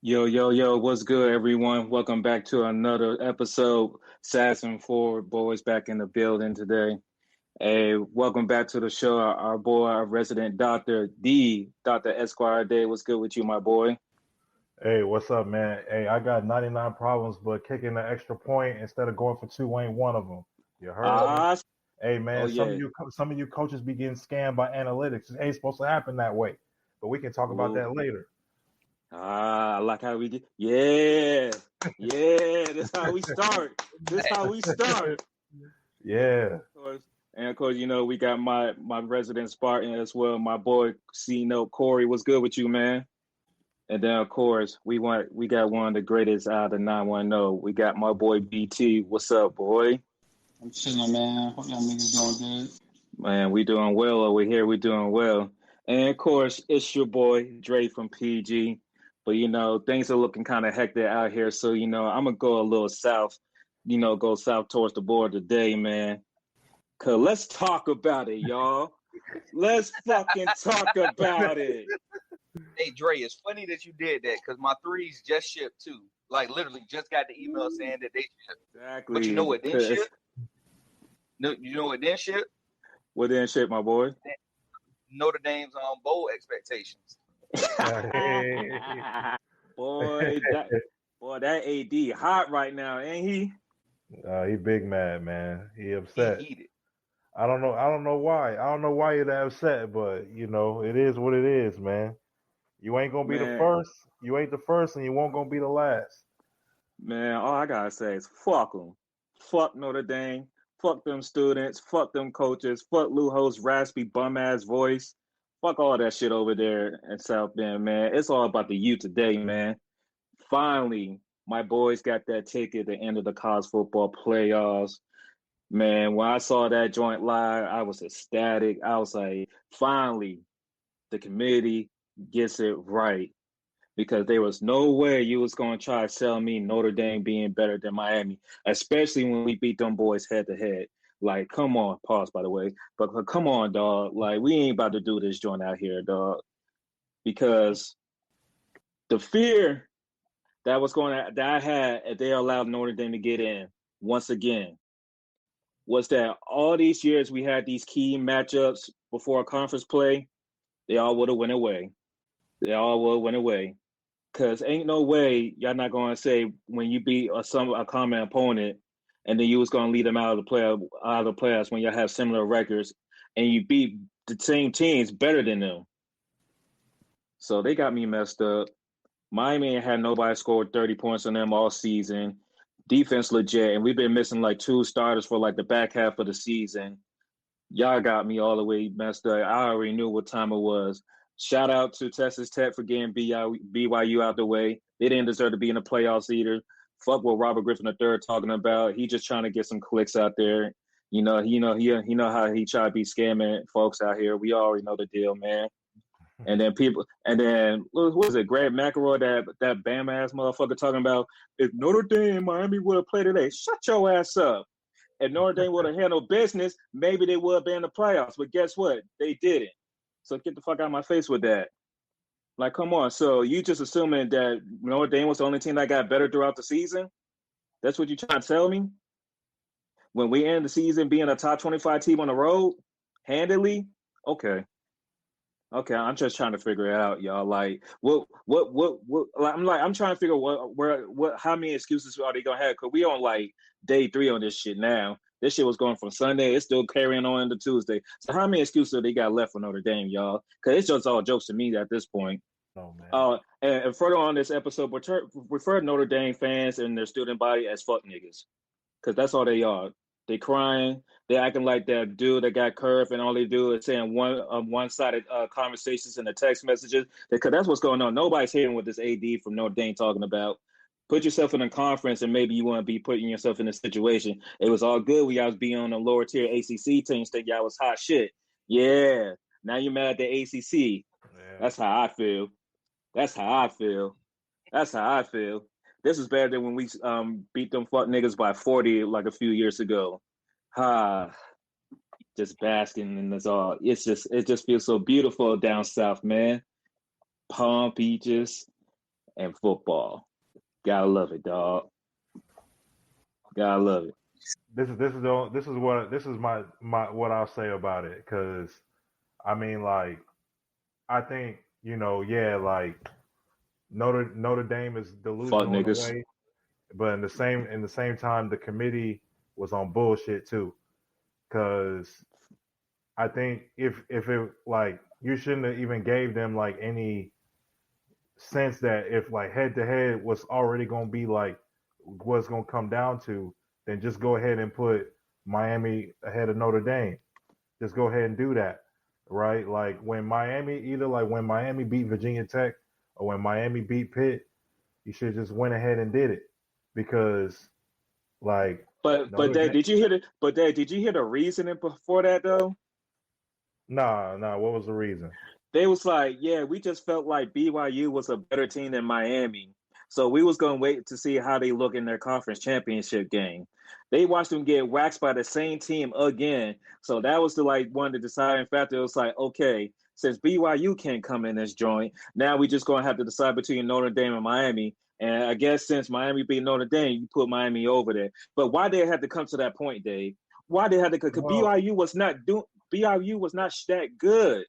Yo, yo, yo, what's good, everyone? Welcome back to another episode. Sass and Forward Boys back in the building today. Hey, welcome back to the show. Our boy, our resident doctor, Dr. Esquire Day. What's good with you, my boy? Hey, what's up, man? Hey, I got 99 problems, but kicking the extra point instead of going for two ain't one of them. You heard me? Ah, Hey, oh, man, yeah. some of you coaches be getting scammed by analytics. It ain't supposed to happen that way, but we can talk about Ooh. that later. I like how we get. Yeah, yeah, that's how we start. This how we start. Yeah. Of course, we got my resident Spartan as well, my boy C Note Corey. What's good with you, man? And then of course we got one of the greatest out of the 910. We got my boy BT. What's up, boy? I'm chilling, man. Hope y'all niggas doing good. Man, we doing well over here. We doing well. And of course, it's your boy Dre from PG. But things are looking kind of hectic out here. So, I'm gonna go a little south, go south towards the border today, man. Cause let's talk about it, y'all. Let's fucking talk about it. Hey Dre, it's funny that you did that because my threes just shipped too. Like literally, just got the email saying that they shipped. Exactly. But you know what then ship? No, you know what then ship? What then ship, my boy? Notre Dame's on bowl expectations. boy, that AD hot right now, ain't he? He big mad, man. He upset. He heated. I don't know why. I don't know why you're that upset, but it is what it is, man. You ain't gonna be the first. You ain't the first, and you won't gonna be the last. Man, all I gotta say is fuck them. Fuck Notre Dame. Fuck them students. Fuck them coaches. Fuck Lou Holt's raspy bum ass voice. Fuck all that shit over there in South Bend, man. It's all about the youth today, man. Finally, my boys got that ticket at the end of the college football playoffs. Man, when I saw that joint live, I was ecstatic. I was like, finally, the committee gets it right. Because there was no way you was going to try to sell me Notre Dame being better than Miami, especially when we beat them boys head to head. Like, come on, pause, by the way. But come on, dog. Like, we ain't about to do this joint out here, dog. Because the fear that I had if they allowed Notre Dame to get in once again was that all these years we had these key matchups before a conference play, they all would have went away. They all would have went away. Because ain't no way y'all not going to say when you beat a common opponent and then you was going to lead them out of the playoffs when y'all have similar records and you beat the same teams better than them. So they got me messed up. Miami ain't had nobody scored 30 points on them all season. Defense legit, and we've been missing like two starters for like the back half of the season. Y'all got me all the way messed up. I already knew what time it was. Shout out to Texas Tech for getting BYU out the way. They didn't deserve to be in the playoffs either. Fuck what Robert Griffin III talking about. He just trying to get some clicks out there. He know how he try to be scamming folks out here. We already know the deal, man. And then what was it? Greg McElroy, that Bama ass motherfucker talking about if Notre Dame Miami would have played today, shut your ass up. If Notre Dame would have handled business, maybe they would have been in the playoffs. But guess what? They didn't. So get the fuck out of my face with that. Like, come on. So you just assuming that Notre Dame was the only team that got better throughout the season? That's what you trying to tell me? When we end the season being a top 25 team on the road, handily? Okay, I'm just trying to figure it out, y'all. Like, what? I'm trying to figure how many excuses are they gonna have? Cause we on like day 3 on this shit now. This shit was going from Sunday. It's still carrying on into Tuesday. So how many excuses they got left for Notre Dame, y'all? Because it's just all jokes to me at this point. Oh, man. And further on this episode, refer to Notre Dame fans and their student body as fuck niggas. Because that's all they are. They crying. They acting like that dude that got curved, and all they do is saying one-sided conversations in the text messages. Because that's what's going on. Nobody's hearing what this AD from Notre Dame talking about. Put yourself in a conference, and maybe you want to be putting yourself in a situation. It was all good when y'all was being on the lower tier ACC teams that y'all was hot shit. Yeah. Now you're mad at the ACC. Yeah. That's how I feel. This is better than when we beat them fuck niggas by 40 like a few years ago. Just basking in this all. It just feels so beautiful down south, man. Palm beaches, and football. Gotta love it, dog. Gotta love it. This is my what I'll say about it, because I mean, like, I think, yeah, like Notre Dame is Fuck delusional in a niggas. way, but in the same time, the committee was on bullshit too, because I think if it, like, you shouldn't have even gave them like any sense that if like head to head was already gonna be like what's gonna come down to, then just go ahead and put Miami ahead of Notre Dame. Just go ahead and do that, right? Like when Miami beat Virginia Tech or when Miami beat Pitt, you should just went ahead and did it, because like But Notre Dad, Dame. did you hear the reasoning before that though? Nah. What was the reason? They was like, yeah, we just felt like BYU was a better team than Miami. So we was gonna wait to see how they look in their conference championship game. They watched them get waxed by the same team again. So that was the like one of the deciding factor. It was like, okay, since BYU can't come in this joint, now we just gonna have to decide between Notre Dame and Miami. And I guess since Miami beat Notre Dame, you put Miami over there. But why they had to come to that point, Dave? Why they had to? Because Well, BYU was not that good.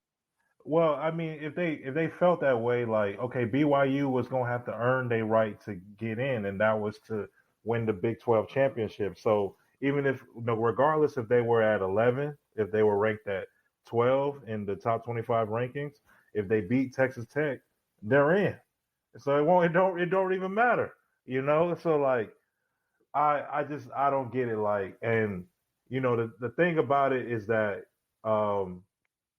Well, I mean, if they felt that way, like, okay, BYU was gonna have to earn their right to get in, and that was to win the Big 12 championship. So even if, regardless if they were at 11, if they were ranked at 12 in the top 25 rankings, if they beat Texas Tech, they're in. So it don't even matter, So like, I don't get it, like, and the thing about it is that um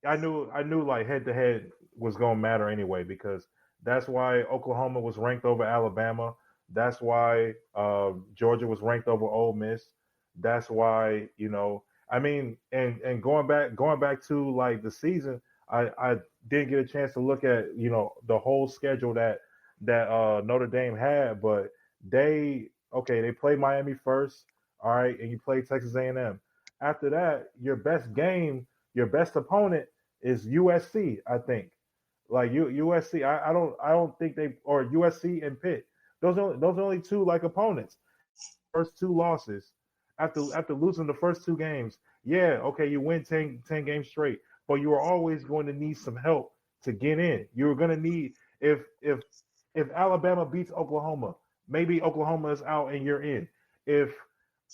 I knew like head to head was gonna matter anyway, because that's why Oklahoma was ranked over Alabama. That's why Georgia was ranked over Ole Miss. That's why I mean, and going back to like the season, I didn't get a chance to look at the whole schedule that Notre Dame had, but they play Miami first, all right, and you play Texas A&M. After that, your best opponent is USC, I think. Like USC, I don't think they, or USC and Pitt. Those are only two like opponents. First two losses after losing the first two games. Yeah, okay, you win 10 games straight, but you are always going to need some help to get in. You're going to need, if Alabama beats Oklahoma, maybe Oklahoma is out and you're in. If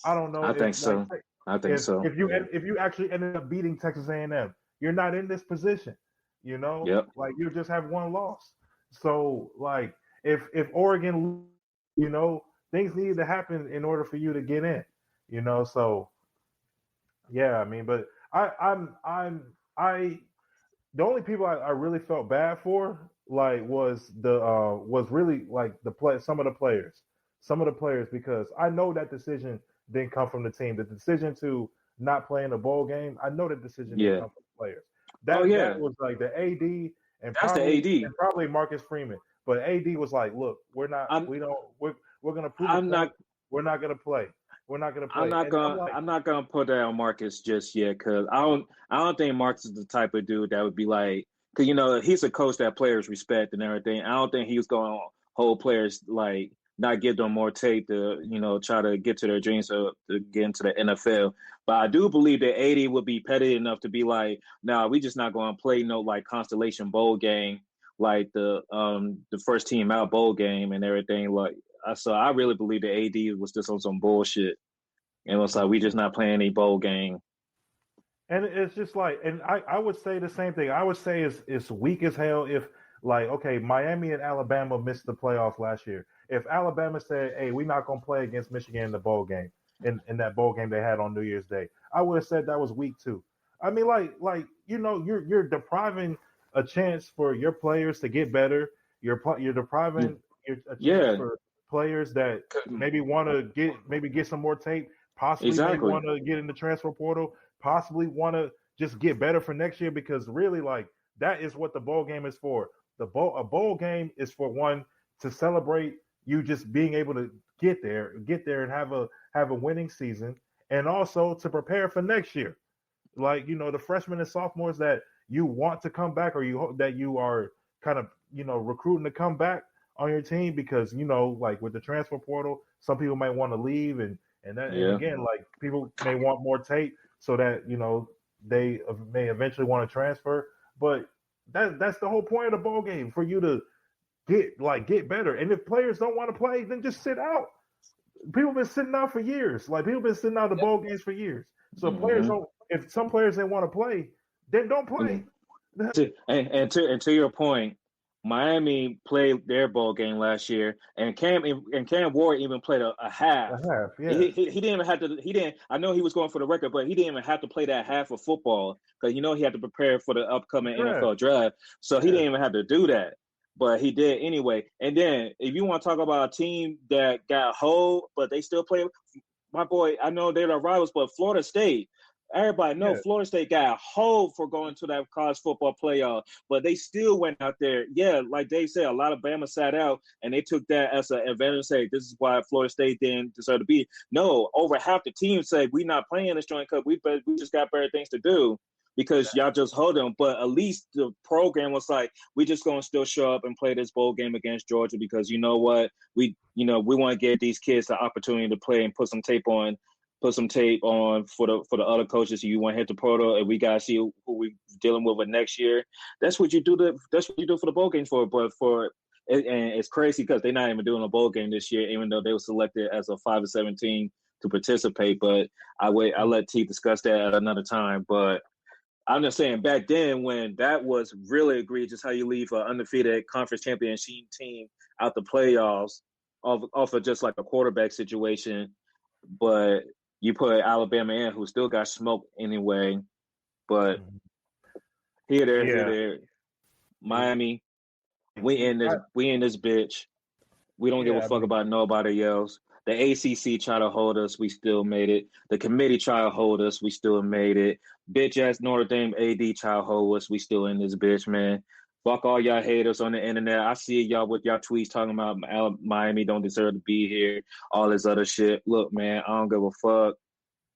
I don't know, I think so. if you actually ended up beating Texas A&M, you're not in this position. Yep. Like you just have one loss. So like if Oregon, things needed to happen in order for you to get in. So yeah, I mean, but I the only people I really felt bad for like was really like some of the players, because I know that decision didn't come from the team. The decision to not play in a bowl game, I know the decision didn't come from the players. That was like the AD and that's the AD and probably Marcus Freeman. But AD was like, look, we're gonna prove we're not gonna play. We're not gonna play. I'm not gonna put that on Marcus just yet, because I don't think Marcus is the type of dude that would be like, because he's a coach that players respect and everything. I don't think he's gonna hold players like not give them more tape to try to get to their dreams to get into the NFL. But I do believe that 80 would be petty enough to be like, nah, we just not going to play no like Constellation Bowl game, like the first team out bowl game and everything. Like, so I really believe that AD was just on some bullshit, and it was like we just not playing any bowl game. And it's just like, and I would say the same thing. I would say it's weak as hell if, like, okay, Miami and Alabama missed the playoffs last year. If Alabama said, hey, we're not going to play against Michigan in the bowl game, in that bowl game they had on New Year's Day, I would have said that was weak too. I mean, you're depriving a chance for your players to get better. You're depriving a chance for players that maybe want to get some more tape, possibly maybe want to get in the transfer portal, possibly want to just get better for next year, because really, like, that is what the bowl game is for. A bowl game is for one, to celebrate you just being able to get there and have a winning season, and also to prepare for next year. Like, the freshmen and sophomores that you want to come back, or you hope that you are kind of recruiting to come back, on your team because like with the transfer portal, some people might want to leave, and again, like people may want more tape so that they may eventually want to transfer. But that's the whole point of the bowl game, for you to get better. And if players don't want to play, then just sit out. People have been sitting out for years. Like people have been sitting out the bowl games for years. So players don't. If some players didn't want to play, then don't play. And to your point, Miami played their bowl game last year, and Cam Ward even played a half. A half, yeah. He didn't even have to. He didn't. I know he was going for the record, but he didn't even have to play that half of football because he had to prepare for the upcoming NFL draft. So he didn't even have to do that, but he did anyway. And then if you want to talk about a team that got hold, but they still play, my boy, I know they're the rivals, but Florida State. Everybody knows Florida State got a hold for going to that college football playoff, but they still went out there. Yeah, like Dave said, a lot of Bama sat out, and they took that as an advantage and say, this is why Florida State didn't deserve to be. No, over half the team say, we're not playing this joint because we just got better things to do because y'all just hold them. But at least the program was like, we just going to still show up and play this bowl game against Georgia because you know what? We want to get these kids the opportunity to play and put some tape on for the other coaches. You want to hit the portal, and we gotta see who we dealing with next year. That's what you do. That's what you do for the bowl games for. But and it's crazy because they're not even doing a bowl game this year, even though they were selected as a 5-7 team to participate. But I let T discuss that at another time. But I'm just saying, back then when that was really egregious, how you leave an undefeated conference championship team out the playoffs off of just like a quarterback situation, but you put Alabama in, who still got smoked anyway. But here. Miami, we in this bitch. We don't give a fuck about nobody else. The ACC try to hold us, we still made it. The committee try to hold us, we still made it. Bitch ass Notre Dame AD try to hold us, we still in this bitch, man. Fuck all y'all haters on the internet. I see y'all with y'all tweets talking about Miami don't deserve to be here, all this other shit. Look, man, I don't give a fuck.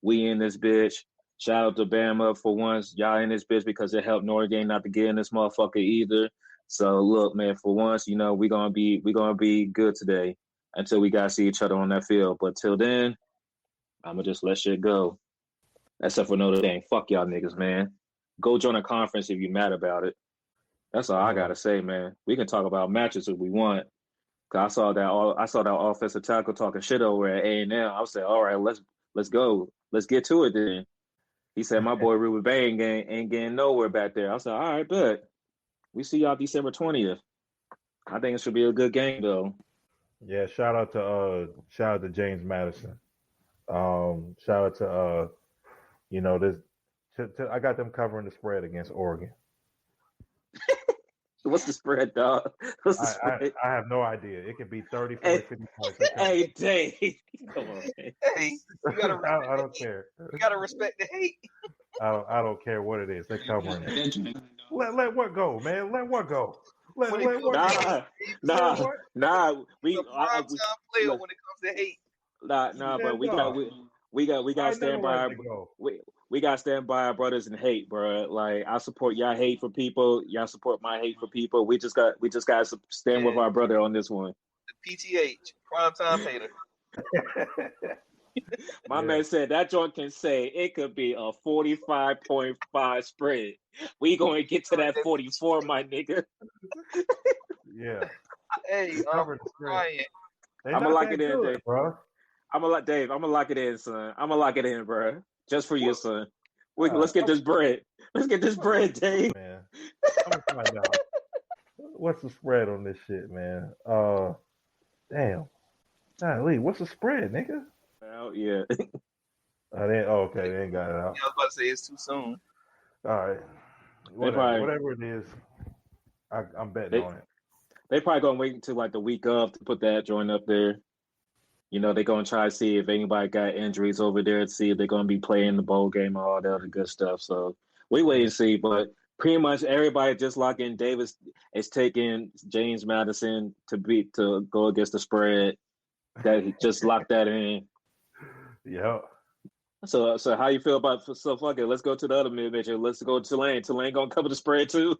We in this bitch. Shout out to Bama for once. Y'all in this bitch because it helped Notre Dame not to get in this motherfucker either. So look, man, for once, we gonna be good today until we gotta see each other on that field. But till then, I'ma just let shit go. Except for Notre Dame. Fuck y'all niggas, man. Go join a conference if you're mad about it. That's all I gotta say, man. We can talk about matches if we want. Cause I saw that offensive tackle talking shit over at A&M. I was saying, all right, let's go. Let's get to it then. He said, my boy Ruben Bay ain't getting nowhere back there. I said, all right, but we see y'all December 20th. I think it should be a good game though. Yeah, shout out to James Madison. Shout out to I got them covering the spread against Oregon. What's the spread, dog? What's the spread? I have no idea. It could be 30, 40, 50 points. Hey, Dave. Come on, man. Hey, you gotta I don't care. You gotta respect the hate. I don't care what it is. They're covering it. Let what go, man. Let what go. Let what go. Nah. We prime time player when it comes to hate. Nah, but we got to stand by. We got to stand by our brothers in hate, bro. Like I support y'all hate for people. Y'all support my hate for people. We just got to stand with our brother on this one. The PTH, primetime hater. My man said that joint can say it could be a 45.5 spread. We going to get to that 44, my nigga. Yeah. Hey, I'm crying. I'm gonna lock it in, Dave. Bro. I'm gonna lock it in, son. I'm gonna lock it in, bro. Just for you, son. Let's get this bread. Let's get this bread, Dave. Man, I'm gonna find out. What's the spread on this shit, man? Damn. Golly, what's the spread, nigga? Well, yeah. Okay, they ain't got it out. Yeah, I was about to say it's too soon. All right. Whatever it is, I'm betting on it. They probably gonna wait until like the week of to put that joint up there. They're going to try to see if anybody got injuries over there to see if they're going to be playing the bowl game and all that other good stuff. So we wait and see. But pretty much everybody just locked in. Davis is taking James Madison to go against the spread. That he just locked that in. Yeah. So how you feel about fuck it? Let's go to the other mid-major. Let's go to Tulane. Tulane going to cover the spread too?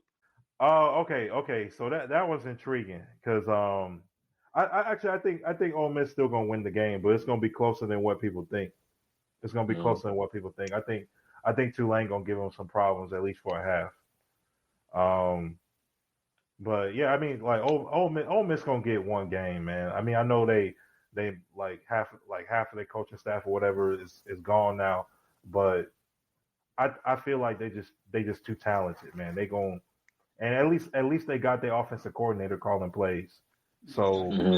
Oh, okay. So that was intriguing because I think Ole Miss still gonna win the game, but it's gonna be closer than what people think. It's gonna be closer than what people think. I think Tulane gonna give them some problems at least for a half. But yeah, I mean, like Ole Miss gonna get one game, man. I mean, I know they like half of their coaching staff or whatever is gone now, but I feel like they just too talented, man. They gon' and at least they got their offensive coordinator calling plays. So they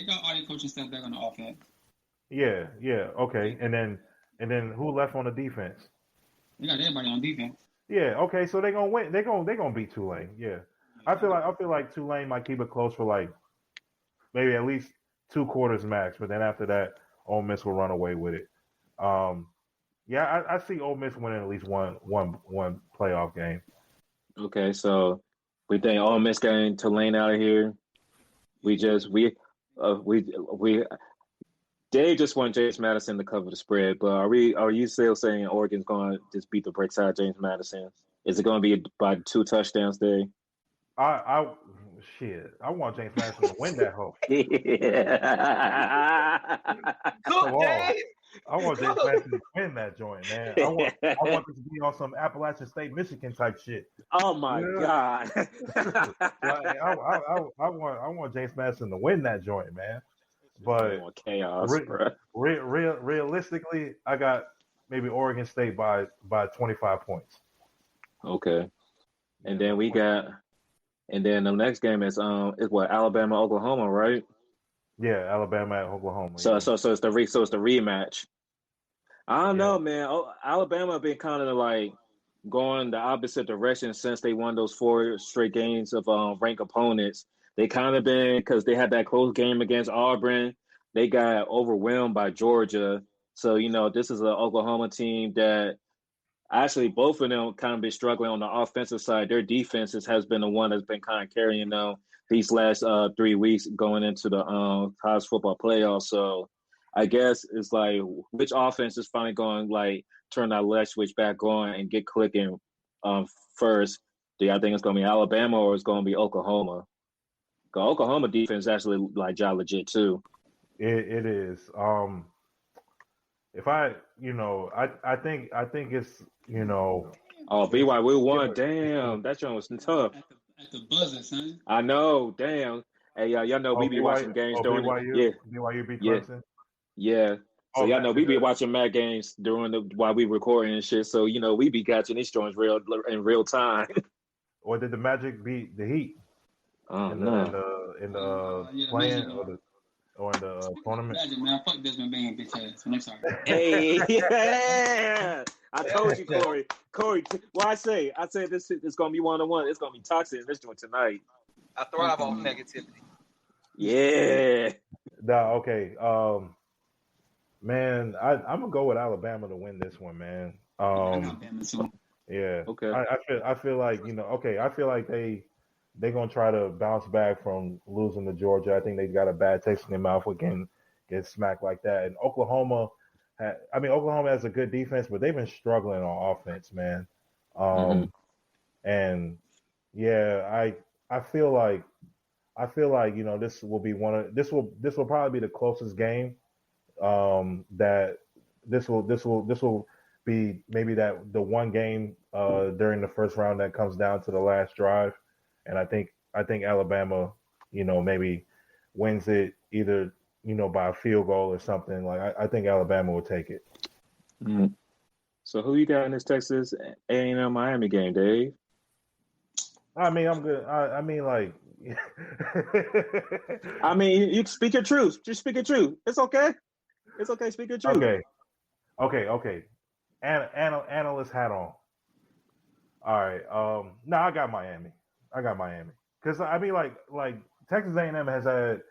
got all the coaching staff back on the offense. yeah, okay. And then who left on the defense? They got everybody on defense. Yeah, okay. So they gonna win. They gonna beat Tulane. Yeah, I feel like Tulane might keep it close for like maybe at least 2 quarters max, but then after that, Ole Miss will run away with it. Yeah, I see Ole Miss winning at least one playoff game. Okay, so we think Ole Miss getting Tulane out of here. We Dave just want James Madison to cover the spread, but are you still saying Oregon's going to just beat the brakes out of James Madison? Is it going to be by 2 touchdowns, Dave? I want James Madison to win that hoe. Come on. I want James Madison to win that joint, man. I want this to be on some Appalachian State, Michigan type shit. Oh my God! Like, I want James Madison to win that joint, man. But chaos, realistically, I got maybe Oregon State by 25 points. Okay, and then the next game is what, Alabama Oklahoma, right? Yeah, Alabama at Oklahoma. So it's the rematch. I don't know, man. Alabama been kind of like going the opposite direction since they won those 4 straight games of ranked opponents. They kind of been, because they had that close game against Auburn, they got overwhelmed by Georgia. So this is an Oklahoma team that actually both of them kind of been struggling on the offensive side. Their defenses has been the one that's been kind of carrying them these last 3 weeks going into the college football playoffs. So I guess it's like, which offense is finally going like turn that light switch back on and get clicking first? Do y'all think it's going to be Alabama or it's going to be Oklahoma? Because Oklahoma defense is actually like legit too. It is. If I think it's Oh, BYU won. Damn, that joint was tough. At the buzzer, son. I know. Damn. Hey, y'all know we be watching games during BYU beat Clemson. Yeah. So y'all know we be watching Mac games while we recording and shit. So we be catching these joints in real time. Or did the Magic beat the Heat? In the playing or in the tournament? Magic, man, fuck Desmond Bain, bitch ass. I'm sorry. Hey, yeah. I told you, Corey. Well, I say this is gonna be 1-on-1. It's gonna be toxic in this joint tonight. I thrive on negativity. Yeah. Nah, okay. Man, I'm gonna go with Alabama to win this one, man. Alabama too. Yeah. Okay. I feel like I feel like they're gonna try to bounce back from losing to Georgia. I think they got a bad taste in their mouth with getting smacked like that. And Oklahoma has a good defense, but they've been struggling on offense, man. And yeah, I feel like this will be this will probably be the closest game. That this will be maybe the one game during the first round that comes down to the last drive. And I think Alabama, maybe wins it either, by a field goal or something. Like I think Alabama will take it. Mm-hmm. So who you got in this Texas A&M Miami game, Dave? I mean, I'm good. I mean, like. I mean, you speak your truth. Just speak your truth. It's okay. It's okay. Speak your truth. Okay. Analyst hat on. All right. No, I got Miami. Because I mean, like Texas A&M has had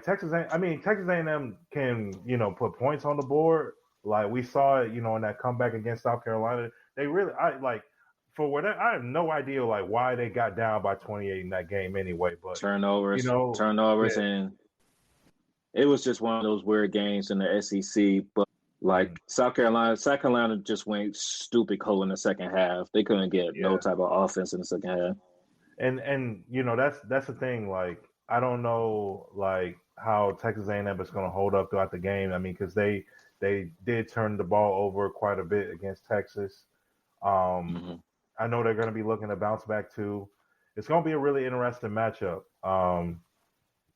Texas A&M can put points on the board. Like we saw it, in that comeback against South Carolina. They really, for whatever, I have no idea why they got down by 28 in that game anyway. But turnovers, and it was just one of those weird games in the SEC. But South Carolina just went stupid cold in the second half. They couldn't get no type of offense in the second half. And that's the thing. Like I don't know like how Texas A&M is going to hold up throughout the game. I mean, because they did turn the ball over quite a bit against Texas. Mhm. I know they're going to be looking to bounce back too. It's going to be a really interesting matchup.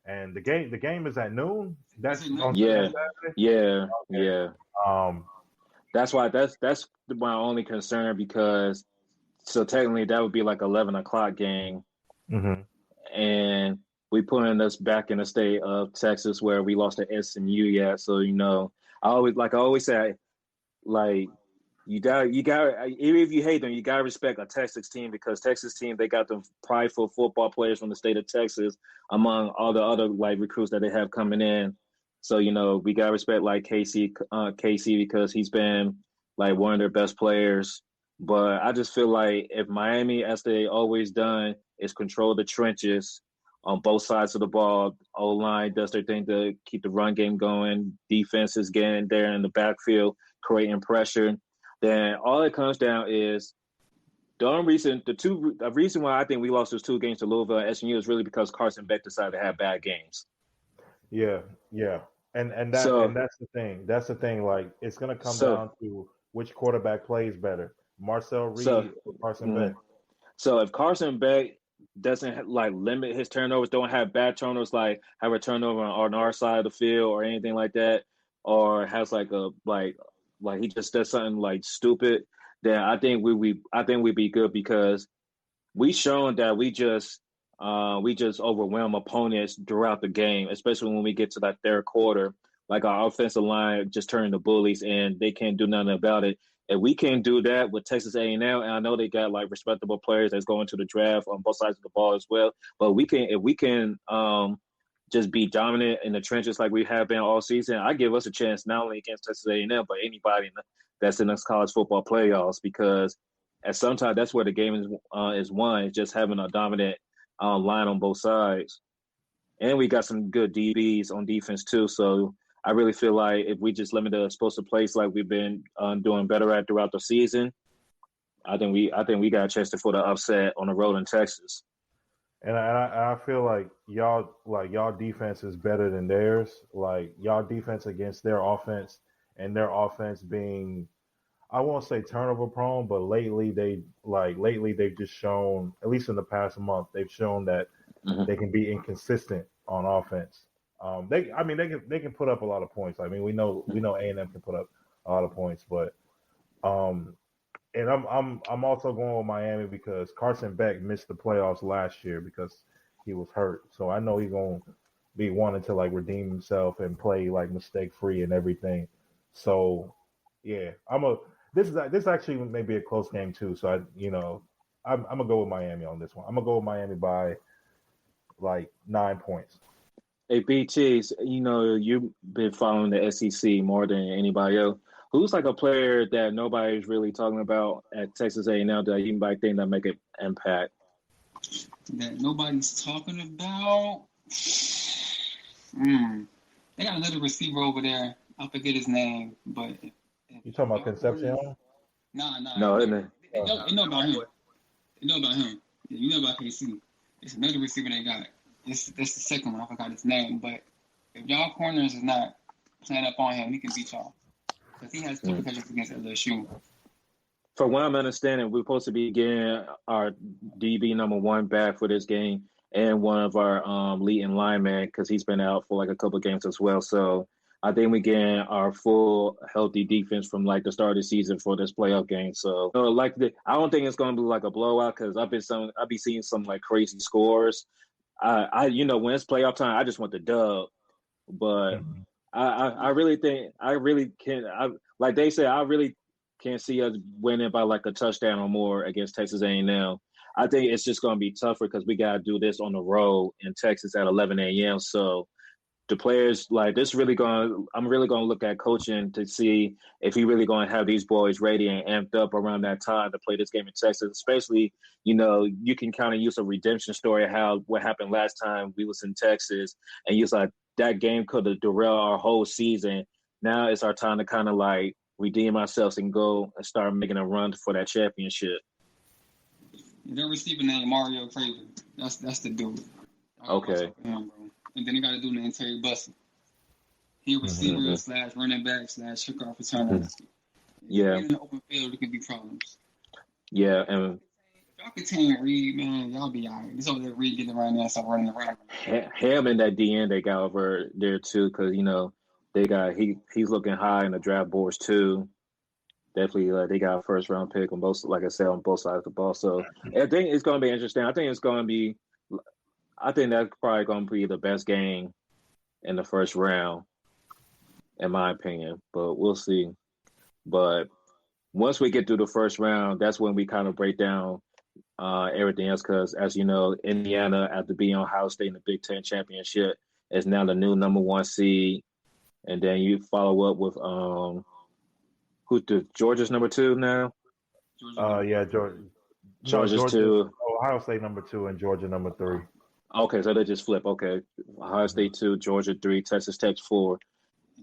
And the game is at noon. Is That's it on not? Yeah, Saturday. yeah, Okay. yeah. Um, That's my only concern because so technically that would be like 11 o'clock game, mhm. and we putting us back in the state of Texas where we lost to SMU yet. So I always say, like you got even if you hate them, you gotta respect a Texas team because Texas team they got the prideful football players from the state of Texas among all the other like recruits that they have coming in. So we gotta respect like Casey because he's been like one of their best players. But I just feel like if Miami, as they always done, is control the trenches on both sides of the ball. O line does their thing to keep the run game going. Defense is getting there in the backfield, creating pressure. Then all it comes down is the reason why I think we lost those 2 games to Louisville and SMU is really because Carson Beck decided to have bad games. Yeah, yeah. And So that's the thing. That's the thing. Like it's going to come so down to which quarterback plays better, Marcel so Reed or Carson Beck. mhm. So if Carson Beck doesn't like limit his turnovers, don't have bad turnovers, like have a turnover on our side of the field or anything like that, or has like like he just does something like stupid, then I think we'd be good because we shown that we just overwhelm opponents throughout the game, especially when we get to that third quarter. Like our offensive line just turning the bullies, and they can't do nothing about it. If we can't do that with Texas A&M, and I know they got like respectable players that's going to the draft on both sides of the ball as well. But if we can just be dominant in the trenches like we have been all season, I give us a chance not only against Texas A&M but anybody that's in this college football playoffs because at sometimes that's where the game is won. It's just having a dominant line on both sides, and we got some good DBs on defense too. So I really feel like if we just limit the explosive plays like we've been doing better at throughout the season, I think we got a chance to for the upset on the road in Texas. And I feel like y'all defense is better than theirs. Like y'all defense against their offense and their offense being I won't say turnover prone, but lately they've just shown, at least in the past month, they've shown that Mm-hmm. they can be inconsistent on offense. They can put up a lot of points. I mean, we know A&M can put up a lot of points, but um, and I'm also going with Miami because Carson Beck missed the playoffs last year because he was hurt. So I know he's gonna be wanting to like redeem himself and play like mistake free and everything. So yeah, this actually may be a close game too. So I'm gonna go with Miami on this one. I'm gonna go with Miami by like 9 points. Hey, BTs, you've been following the SEC more than anybody else. Who's like a player that nobody's really talking about at Texas A&M that you might think that make an impact? That nobody's talking about. They got another receiver over there. I forget his name, but You talking about Concepcion? Nah. No, isn't it? They know about him. They know about him. Yeah, you know about KC. It's another receiver they got. That's the second one. I forgot his name. But if y'all corners is not playing up on him, he can beat y'all. Because he has 2 catches against LSU. For what I'm understanding, we're supposed to be getting our DB number 1 back for this game and one of our leading linemen because he's been out for like a couple of games as well. So I think we're getting our full healthy defense from like the start of the season for this playoff game. So I don't think it's going to be like a blowout because I've been seeing some like crazy scores. When it's playoff time, I just want the dub. But Mhm. I really think I really can. Like they say, I really can't see us winning by like a touchdown or more against Texas A&M. I think it's just going to be tougher because we got to do this on the road in Texas at 11 a.m. So the players like this I'm really going to look at coaching to see if he really going to have these boys ready and amped up around that time to play this game in Texas. Especially, you can kind of use a redemption story of what happened last time we was in Texas, and use like that game could have derailed our whole season. Now it's our time to kind of like redeem ourselves and go and start making a run for that championship. Their receiver named Mario Craven. That's the dude. Okay. Him, bro. And then they got to do Terry Bussey. He a receiver slash running back slash kickoff returner. Yeah. In the open field, it could be problems. Yeah, and if y'all contain Reed, man, y'all be all right. This over there, Reed getting around there and start running around. him and that DN they got over there too, because they got he's looking high in the draft boards too. Definitely, they got a first round pick on both, like I said, on both sides of the ball. So I think it's going to be interesting. I think that's probably going to be the best game in the first round, in my opinion. But we'll see. But once we get through the first round, that's when we kind of break down everything else. Because as you know, Indiana, after being on Ohio State in the Big Ten championship, is now the new number 1 seed. And then you follow up with Georgia's number 2 now? Georgia's 2. Ohio State number 2 and Georgia number 3. Okay, so they just flip. Okay, Ohio State 2, Georgia 3, Texas Tech 4.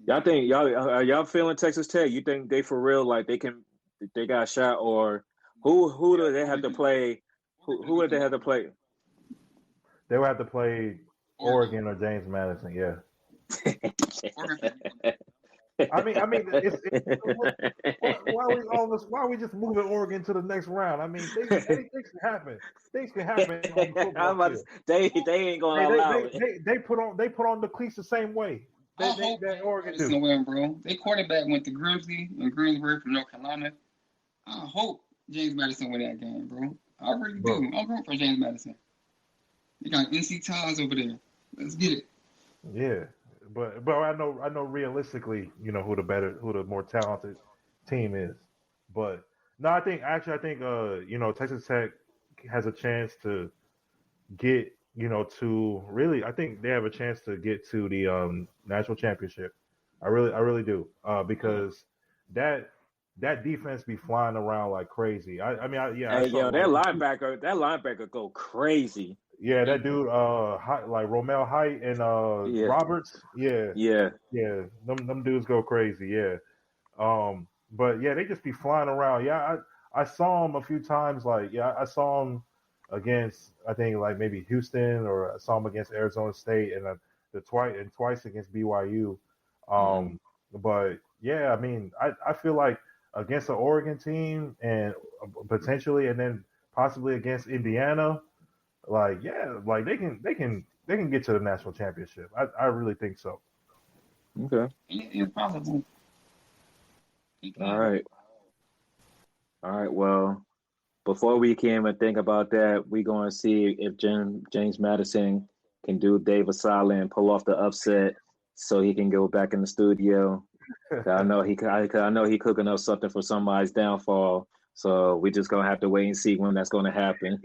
Y'all feeling Texas Tech? You think they for real? Like they got a shot, or who do they have to play? Who would they have to play? They would have to play Oregon or James Madison. Yeah. I mean, why are we just moving Oregon to the next round? I mean, things can happen. Things can happen. They ain't gonna allow it. They put on the cleats the same way. That Oregon do. Somewhere, bro. Their quarterback went to Grizzly and Greensburg from North Carolina. I hope James Madison win that game, bro. I really do. I'm rooting for James Madison. They got NC ties over there. Let's get it. Yeah. But I know realistically, who the more talented team is. But no, I think Texas Tech has a chance to get, to really, I think they have a chance to get to the national championship. I really do. Because that defense be flying around like crazy. That linebacker go crazy. Yeah, that dude, like Romel Height and Roberts. Yeah. Them dudes go crazy. Yeah. But yeah, they just be flying around. Yeah, I saw them a few times. Like, yeah, I saw them against, I think, like maybe Houston, or I saw them against Arizona State, and twice against BYU. But yeah, I mean, I feel like against the Oregon team and potentially, and then possibly against Indiana. Like, yeah, like they can get to the national championship. I really think so. Okay. It's possible. All right. Well, before we can even think about that, we're going to see if James Madison can do David Sala and pull off the upset, so he can go back in the studio. I know he cooking up something for somebody's downfall. So we just gonna have to wait and see when that's gonna happen.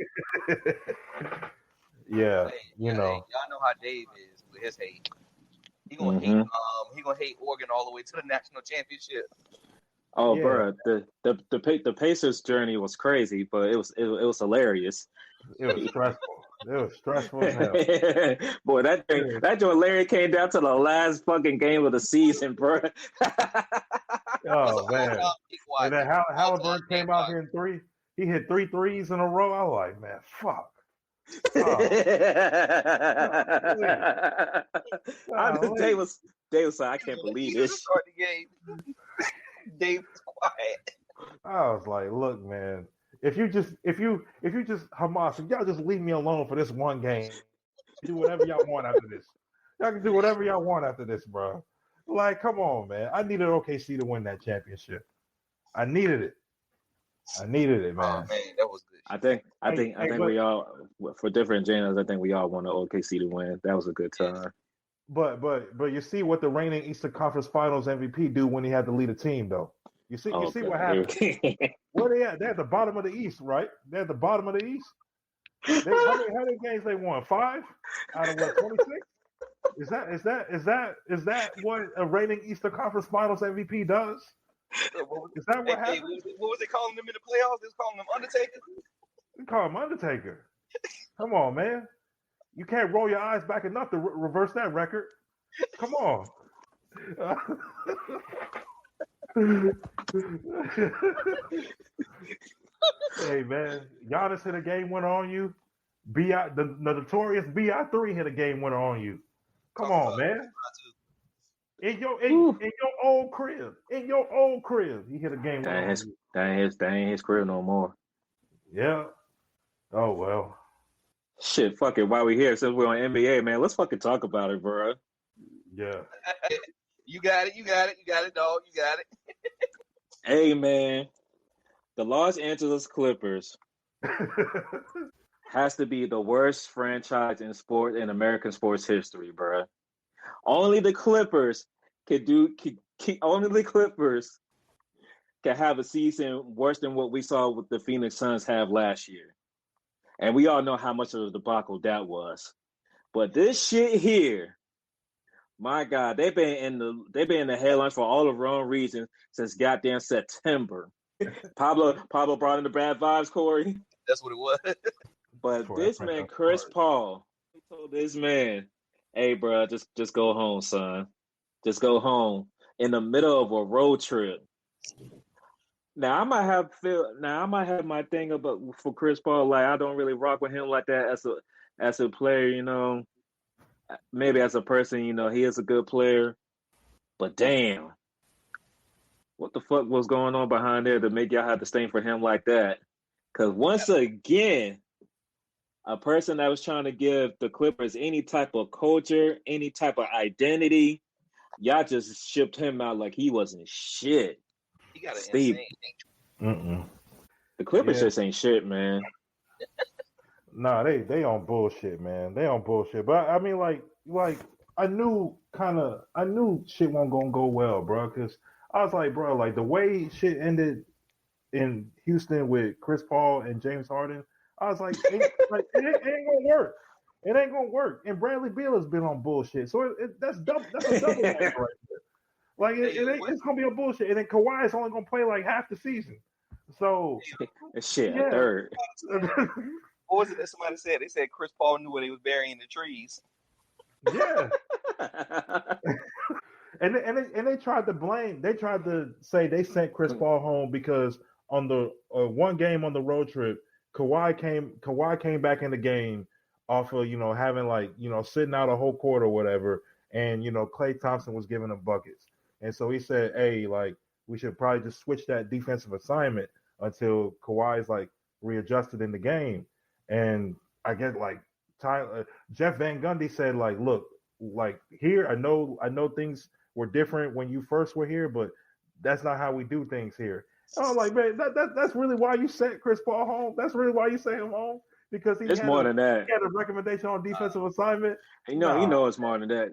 Yeah, y'all know how Dave is with his hate. He gonna hate Oregon all the way to the national championship. Oh, bro, the Pacers journey was crazy, but it was hilarious. It was stressful. It was stressful as hell. Boy, that joint Larry came down to the last fucking game of the season, bro. Oh man! And then Halliburton came out here in 3. He hit 3 threes in a row. I was like, man, fuck. Dave was like, I can't believe this. Dave was quiet. I was like, look, man, if you just Hamas, if y'all just leave me alone for this one game, do whatever y'all want after this. Y'all can do whatever y'all want after this, bro. Like, come on, man. I needed OKC to win that championship. I needed it, man. Oh man, that was good. I think we all, for different genders, I think we all wanted OKC to win. That was a good time. But you see what the reigning Eastern Conference Finals MVP do when he had to lead a team, though. You see what happened. Where they at? They're at the bottom of the East, right? They're at the bottom of the East. How many games they won? 5 out of what? 26? Is that what a reigning Eastern Conference Finals MVP does? Is that what happened? What was they calling them in the playoffs? They was calling them Undertaker. They call him Undertaker. Come on, man. You can't roll your eyes back enough to reverse that record. Come on. Hey, man. Giannis hit a game winner on you. the notorious BI3 hit a game winner on you. Come on, man. In your old crib. In your old crib. He hit a game winner on you. That ain't his crib no more. Yeah. Oh, well. Shit, fuck it. While we here, since we're on NBA, man, let's fucking talk about it, bro. Yeah. You got it, dog. You got it. Hey, man, the Los Angeles Clippers has to be the worst franchise in American sports history, bro. Only the Clippers only the Clippers can have a season worse than what we saw with the Phoenix Suns have last year. And we all know how much of a debacle that was. But this shit here, my God, they've been in the headlines for all the wrong reasons since goddamn September. Pablo brought in the bad vibes, Corey. That's what it was. But this man, Chris Paul, he told this man, "Hey, bro, just go home, son. Just go home." In the middle of a road trip. Now I might have my thing about for Chris Paul. Like I don't really rock with him like that as a player, you know. Maybe as a person, you know, he is a good player. But damn, what the fuck was going on behind there to make y'all have to stand for him like that? Because once again, a person that was trying to give the Clippers any type of culture, any type of identity, y'all just shipped him out like he wasn't shit. He got an Steve. insane. The Clippers just ain't shit, man. Nah, they on bullshit, man. They on bullshit. But I mean, like I knew shit wasn't gonna go well, bro. Because I was like, bro, like the way shit ended in Houston with Chris Paul and James Harden, I was like, it ain't gonna work. It ain't gonna work. And Bradley Beal has been on bullshit, so that's a double whammy right there. Like it's gonna be a bullshit, and then Kawhi is only gonna play like half the season. So a third. What was it that somebody said? They said Chris Paul knew where they was burying the trees. Yeah. and they tried to blame. They tried to say they sent Chris Paul home because on the one game on the road trip, Kawhi came back in the game off of having sitting out a whole quarter or whatever, and Klay Thompson was giving him buckets, and so he said, hey, like we should probably just switch that defensive assignment until Kawhi's like readjusted in the game. And I guess like Jeff Van Gundy said, like, look, like here, I know things were different when you first were here, but that's not how we do things here. And I'm like, man, that's really why you sent Chris Paul home. That's really why you sent him home, because he had a recommendation on defensive assignment. You know it's more than that.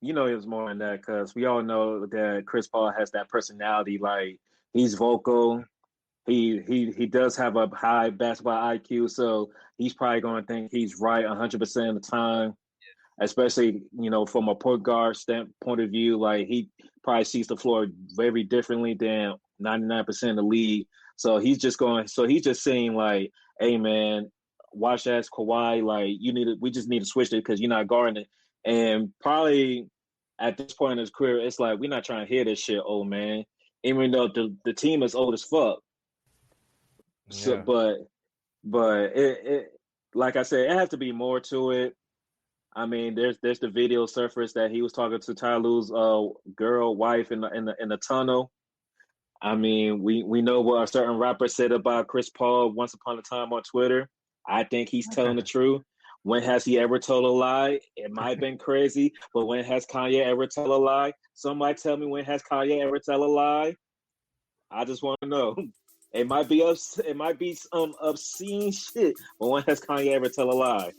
You know it's more than that because we all know that Chris Paul has that personality. Like he's vocal. He does have a high basketball IQ, so he's probably going to think he's right 100% of the time, especially, from a point guard point of view. Like, he probably sees the floor very differently than 99% of the league. So he's just saying, like, hey, man, watch that Kawhi. Like, we just need to switch it because you're not guarding it. And probably at this point in his career, it's like, we're not trying to hear this shit, old man, even though the team is old as fuck. So, Yeah. but it like I said, it has to be more to it. I mean, there's the video surfaced that he was talking to Ty Lue's wife in the tunnel. I mean, we know what a certain rapper said about Chris Paul once upon a time on Twitter. I think he's telling the truth. When has he ever told a lie? It might have been crazy, but when has Kanye ever told a lie? Somebody tell me, when has Kanye ever told a lie? I just want to know. It might be some obscene shit, but when has Kanye ever tell a lie?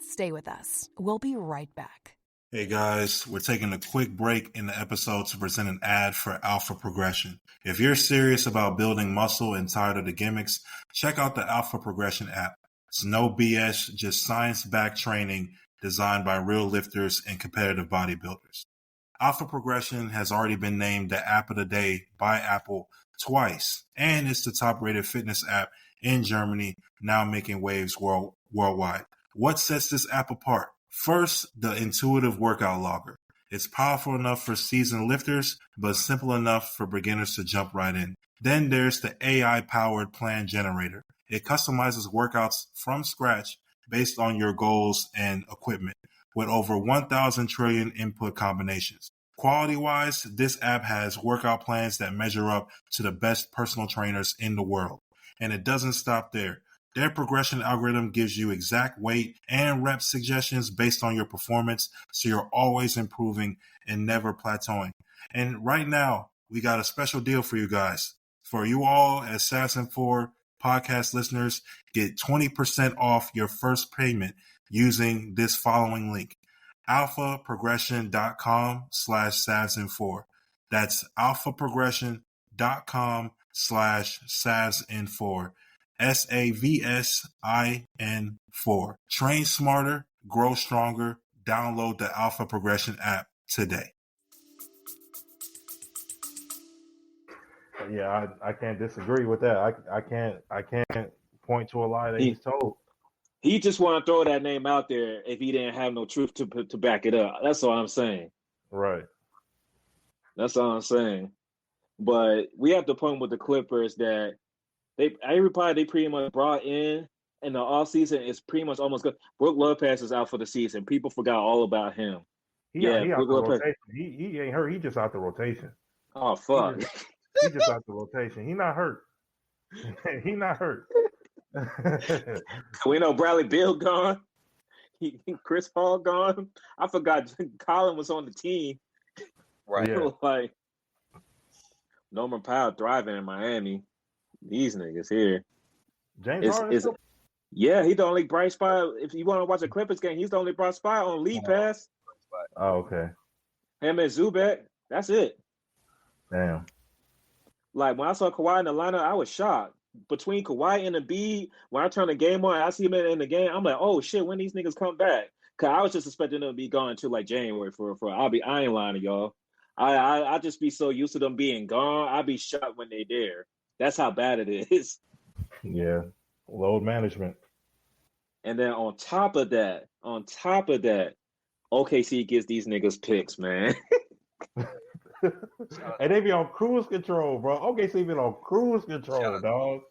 Stay with us. We'll be right back. Hey guys, we're taking a quick break in the episode to present an ad for Alpha Progression. If you're serious about building muscle and tired of the gimmicks, check out the Alpha Progression app. It's no BS, just science-backed training designed by real lifters and competitive bodybuilders. Alpha Progression has already been named the App of the Day by Apple twice, and it's the top-rated fitness app in Germany, now making waves worldwide. What sets this app apart? First, the intuitive workout logger. It's powerful enough for seasoned lifters, but simple enough for beginners to jump right in. Then there's the AI-powered plan generator. It customizes workouts from scratch based on your goals and equipment with over 1,000 trillion input combinations. Quality-wise, this app has workout plans that measure up to the best personal trainers in the world. And it doesn't stop there. Their progression algorithm gives you exact weight and rep suggestions based on your performance, so you're always improving and never plateauing. And right now, we got a special deal for you guys. For you all as Assassin 4 podcast listeners, get 20% off your first payment using this following link, alphaprogression.com/Savsin4. That's alphaprogression.com/Savsin4. SAVSIN4. Train smarter, grow stronger. Download the Alpha Progression app today. Yeah, I can't disagree with that. I can't point to a lie that he's told. He just want to throw that name out there if he didn't have no truth to back it up. That's all I'm saying. Right. That's all I'm saying. But we have the point with the Clippers that everybody they pretty much brought in the offseason is pretty much almost good. Brook Lopez is out for the season. People forgot all about him. He out the rotation. He ain't hurt. He just out the rotation. Oh, fuck. He just out the rotation. He not hurt. He not hurt. We know Bradley Beal gone. Chris Paul gone. I forgot Colin was on the team. Right. Yeah. Like Norman Powell thriving in Miami. These niggas here. James Harden. Yeah, he's the only bright spot. If you want to watch a Clippers game, he's the only bright spot on League Pass. Oh, okay. Him and Zubac. That's it. Damn. Like when I saw Kawhi in the lineup, I was shocked. Between Kawhi and Embiid, when I turn the game on, I see him in the game. I'm like, oh shit, when these niggas come back? Cause I was just expecting them to be gone until like January for I ain't lying to y'all. I just be so used to them being gone. I be shocked when they there. That's how bad it is. Yeah. Load management. And then on top of that, OKC gives these niggas picks, man. And they be on cruise control, bro. OKC be on cruise control, dog.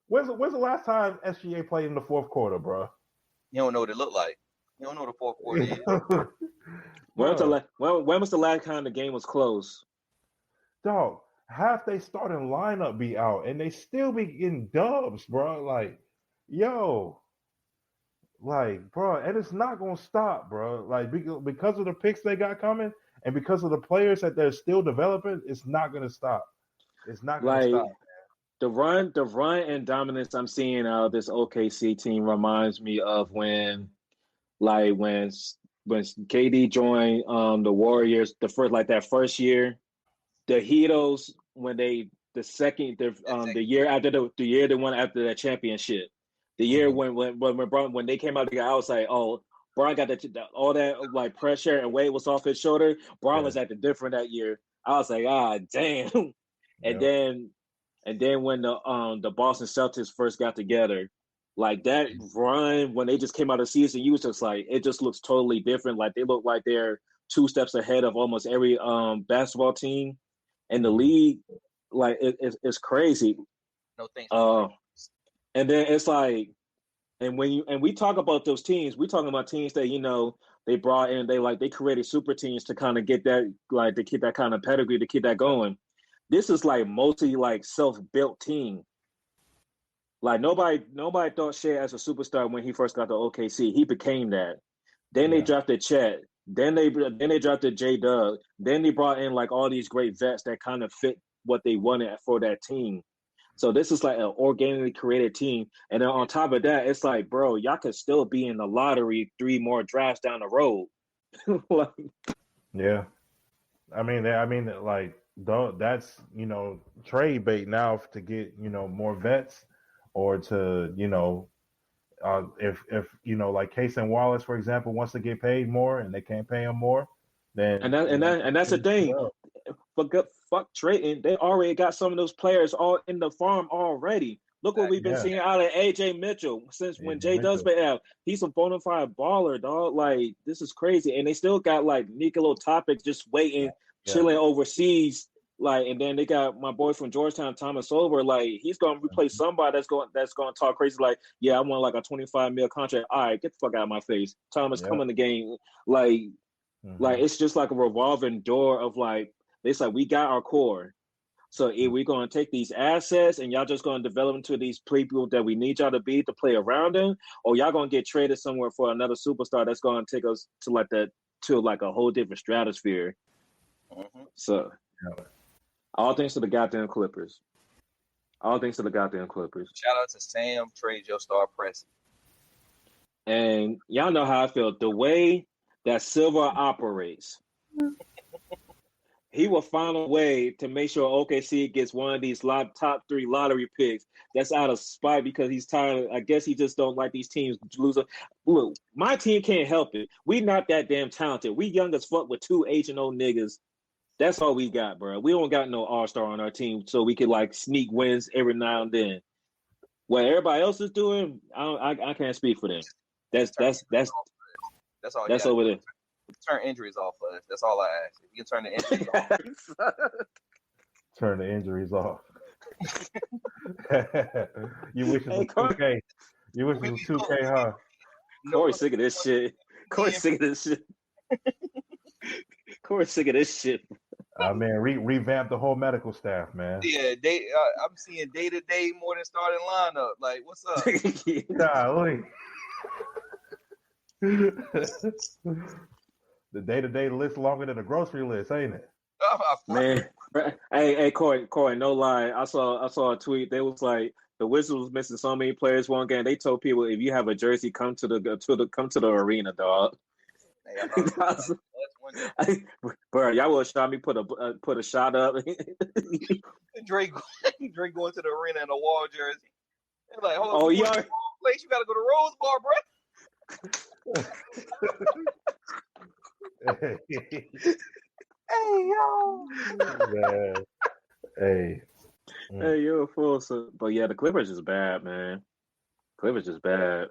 When's the last time SGA played in the fourth quarter, bro? You don't know what it looked like. You don't know what the fourth quarter is. When was the last time the game was close? Dog, half they starting lineup be out, and they still be getting dubs, bro. Like, yo. Like, bro, and it's not going to stop, bro. Like, because of the picks they got coming, and because of the players that they're still developing, it's not going to stop. It's not going to stop. The run and dominance I'm seeing out of this OKC team reminds me of when KD joined the Warriors that first year, the Heatles when the year after the year they won after that championship, the year when they came out together, I was like, oh, Bron got all that like pressure and weight was off his shoulder. Bron was acting different that year. I was like, damn. And then when the Boston Celtics first got together, like that run when they just came out of the season, you was just like, it just looks totally different. Like they look like they're 2 steps ahead of almost every basketball team in the league. Like it's crazy. No thanks. And then it's like, and we talk about those teams, we talking about teams that they brought in, they created super teams to kind of get that, like to keep that kind of pedigree, to keep that going. This is like mostly like self-built team. Like nobody thought Shea as a superstar when he first got to OKC. He became that. Then they drafted Chet. Then they drafted J-Dub. Then they brought in like all these great vets that kind of fit what they wanted for that team. So this is like an organically created team. And then on top of that, it's like, bro, y'all could still be in the lottery 3 more drafts down the road. Yeah. I mean, like, that's, trade bait now to get, more vets or to, if like Case and Wallace, for example, wants to get paid more and they can't pay him more, then and that's the thing. Fuck trading. They already got some of those players all in the farm already. Look what we've been seeing out of AJ Mitchell since when Jay does been out. He's a bona fide baller, dog. Like, this is crazy. And they still got like Nikola Topic just waiting, chilling overseas, Like, and then they got my boy from Georgetown, Thomas Over. Like, he's going to replace somebody that's going to talk crazy. Like, yeah, I want like a $25 million contract. All right, get the fuck out of my face. Thomas, come in the game. Like, it's just like a revolving door of like, it's like we got our core. So if we're going to take these assets and y'all just going to develop into these people that we need y'all to be to play around them, or y'all going to get traded somewhere for another superstar that's going to take us to like a whole different stratosphere. So all thanks to the goddamn Clippers. All thanks to the goddamn Clippers. Shout out to Sam, trade your star press. And y'all know how I feel. The way that Silver operates, he will find a way to make sure OKC gets one of these top 3 lottery picks that's out of spite because he's tired. I guess he just don't like these teams losing. Look, my team can't help it. We not that damn talented. We young as fuck with 2 H&O niggas. That's all we got, bro. We don't got no all-star on our team, so we could like sneak wins every now and then. What everybody else is doing, I can't speak for them. That's all. That's over there. Turn injuries off of us. That's all I ask. If you can turn the injuries off. Turn the injuries off. You wish it was 2K. You wish it was 2K, huh? Corey's sick of this shit. Corey's sick of this shit. Corey's sick of this shit. Man, revamp the whole medical staff, man. Yeah, I'm seeing day-to-day more than starting lineup. Like, what's up? Golly. The day-to-day list longer than the grocery list, ain't it? Man, hey, Corey, no lie. I saw a tweet. They was like the Wizards was missing so many players one game. They told people if you have a jersey, come to the arena, dog. Hey, bro, y'all would shot me. Put a shot up. Drake going to the arena in a Wall jersey. They're like, hold on, yeah. Place you gotta go to Rose Bar, bro. Hey yo. Yeah. Hey. Hey, you're a fool. So, but yeah, the Clippers is bad, man. Clippers is bad.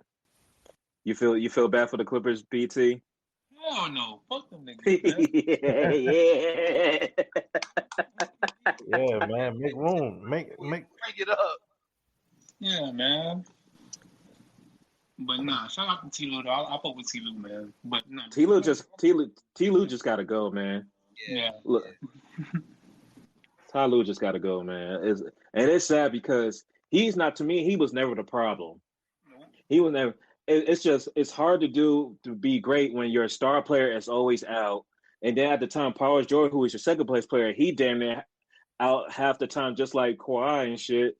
You feel bad for the Clippers, BT? Hell no. Fuck them niggas, man. Yeah, man. Make room. Make Break it up. Yeah, man. But nah, shout out to T. Lou. I fuck with T. Lou, man. But no, T. Lou just gotta go, man. Yeah. Look, Ty Lue just gotta go, man. And it's sad because he's not, to me, he was never the problem. He was never. It's hard to be great when your star player is always out. And then at the time, Paul George, who was your second place player, he damn near out half the time, just like Kawhi and shit.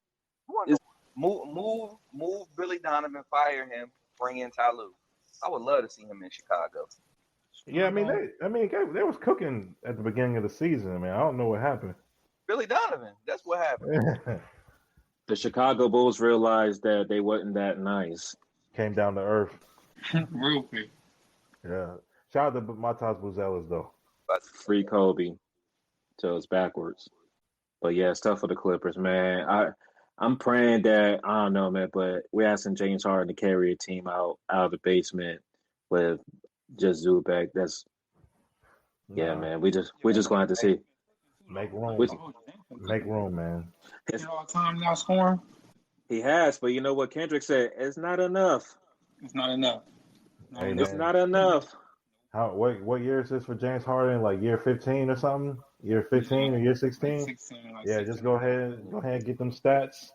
Move Billy Donovan, fire him, bring in Ty Lue. I would love to see him in Chicago. Yeah, I mean, they was cooking at the beginning of the season. I mean, I don't know what happened. Billy Donovan, that's what happened. The Chicago Bulls realized that they wasn't that nice. Came down to earth. Real quick. Yeah. Shout out to Matas Buzelis, though. Free Kobe. So it's backwards. But yeah, it's tough for the Clippers, man. I'm praying that, I don't know, man, but we're asking James Harden to carry a team out of the basement with just Zubac. That's man. We just gonna have to see. Make room. Make room, man. It's all time now scoring. He has, but you know what Kendrick said? It's not enough. It's not enough. It's not enough. What year is this for James Harden? Like year 15 or something? Year 15 or year 16? 16 just go ahead and get them stats.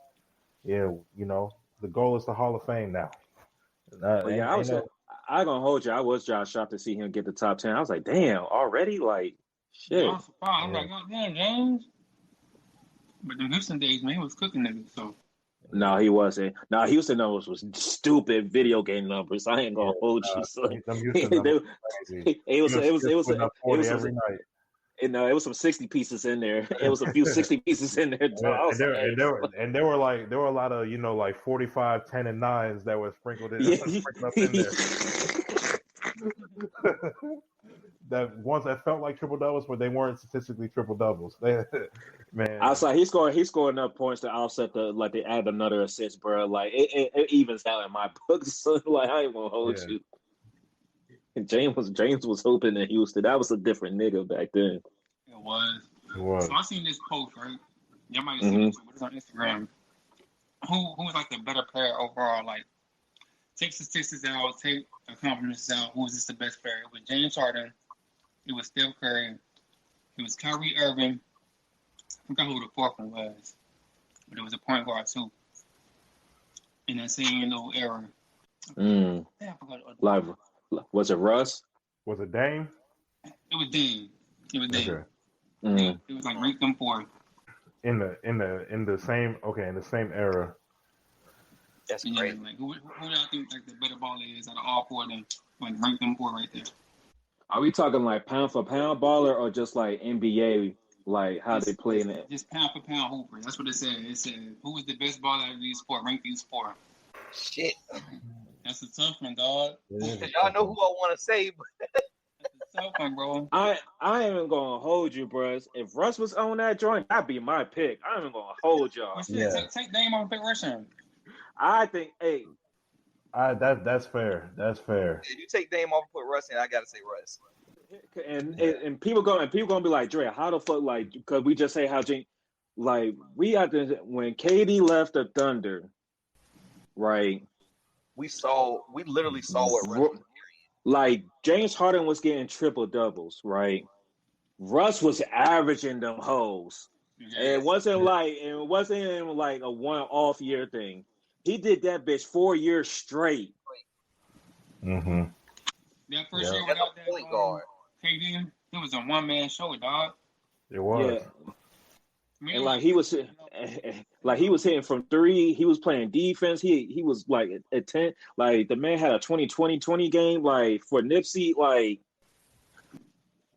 Yeah, the goal is the Hall of Fame now. I gonna hold you. I was just shocked to see him get the top 10. I was like, damn, already? Like, shit. I'm like, oh, damn, James. But the Houston days, man, he was cooking niggas, so. No, he wasn't. No, Houston numbers was stupid video game numbers. I ain't gonna hold you. So. It was some 60 pieces in there. It was a few 60 pieces in there. And there were a lot of like 45, 10, and 9s that were sprinkled up in there. That ones that felt like triple doubles, but they weren't statistically triple doubles. Man, outside he's scoring enough points to offset they add another assist, bro. Like it evens out in my books. So like I ain't gonna hold you. And James was hoping in Houston. That was a different nigga back then. It was. was. So I seen this post, right? Y'all might have seen it too, but it's on Instagram. Who was like the better player overall? Like, take statistics out, take accomplishments out. Who was this the best player? It was James Harden. It was Steph Curry. It was Kyrie Irving. I forgot who the fourth one was, but it was a point guard too. In that same little era. Yeah, I forgot. Like, was it Russ? Was it Dame? It was Dame. Okay. It was like ranked them fourth. In the same era. That's Yeah, great. like who do y'all think like the better baller is out of all four of them? Like rank them four right there. Are we talking like pound for pound baller or just like NBA, like how they play in it? Just pound for pound hooper. That's what it said. It said who was the best baller out of these four? Rank these four. Shit. That's a tough one, dog. Y'all know who I want to say, but That's a tough one, bro. I ain't even gonna hold you, bros. If Russ was on that joint, that'd be my pick. I ain't even gonna hold y'all. Well, shit, take Dame off and pick Russian. I think, hey, that's fair. That's fair. if you take Dame off and put Russ in, I gotta say Russ. and people gonna be like, Dre, how the fuck, like, because we just say how James, like, we had to, when KD left the Thunder, right? We literally saw what Russ was. Like, James Harden was getting triple doubles, right? Russ was averaging them hoes. Yeah. It wasn't like a one-off year thing. He did that bitch 4 years straight. Mm-hmm. That first year That's without a point guard. KD, it was a one-man show, dog. It was. Yeah. And like he was hitting from three. He was playing defense. He was like at 10. Like the man had a 20-20-20 game. Like for Nipsey, like,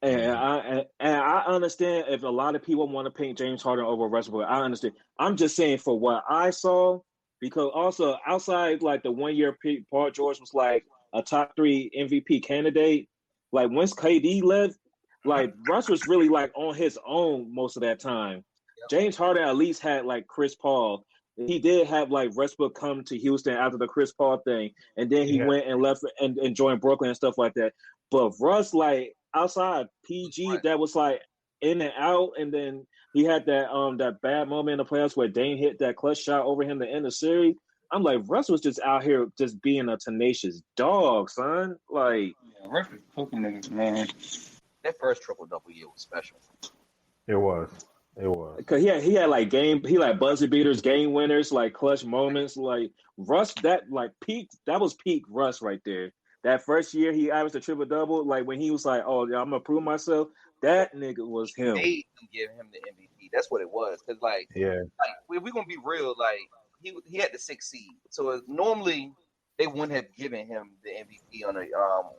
and I understand if a lot of people want to paint James Harden over Westbrook. I understand. I'm just saying for what I saw, because also outside like the 1 year Paul George was like a top 3 MVP candidate. Like once KD left, like Russ was really like on his own most of that time. James Harden at least had like Chris Paul. He did have like Westbrook come to Houston after the Chris Paul thing, and then he went and left and joined Brooklyn and stuff like that. But Russ, like outside PG, that was like in and out, and then he had that bad moment in the playoffs where Dame hit that clutch shot over him to end the series. I'm like, Russ was just out here just being a tenacious dog, son. Like, yeah, Russ was cooking niggas, man. That first triple-double year was special. It was. Cause he had like buzzer beaters, game winners, like clutch moments. Like Russ, that was peak Russ right there. That first year he averaged a triple double. Like when he was like, "Oh, yeah, I'm gonna prove myself." That nigga was him. They give him the MVP. That's what it was. Cause like we're gonna be real. Like he had the 6th seed, so normally they wouldn't have given him the MVP on a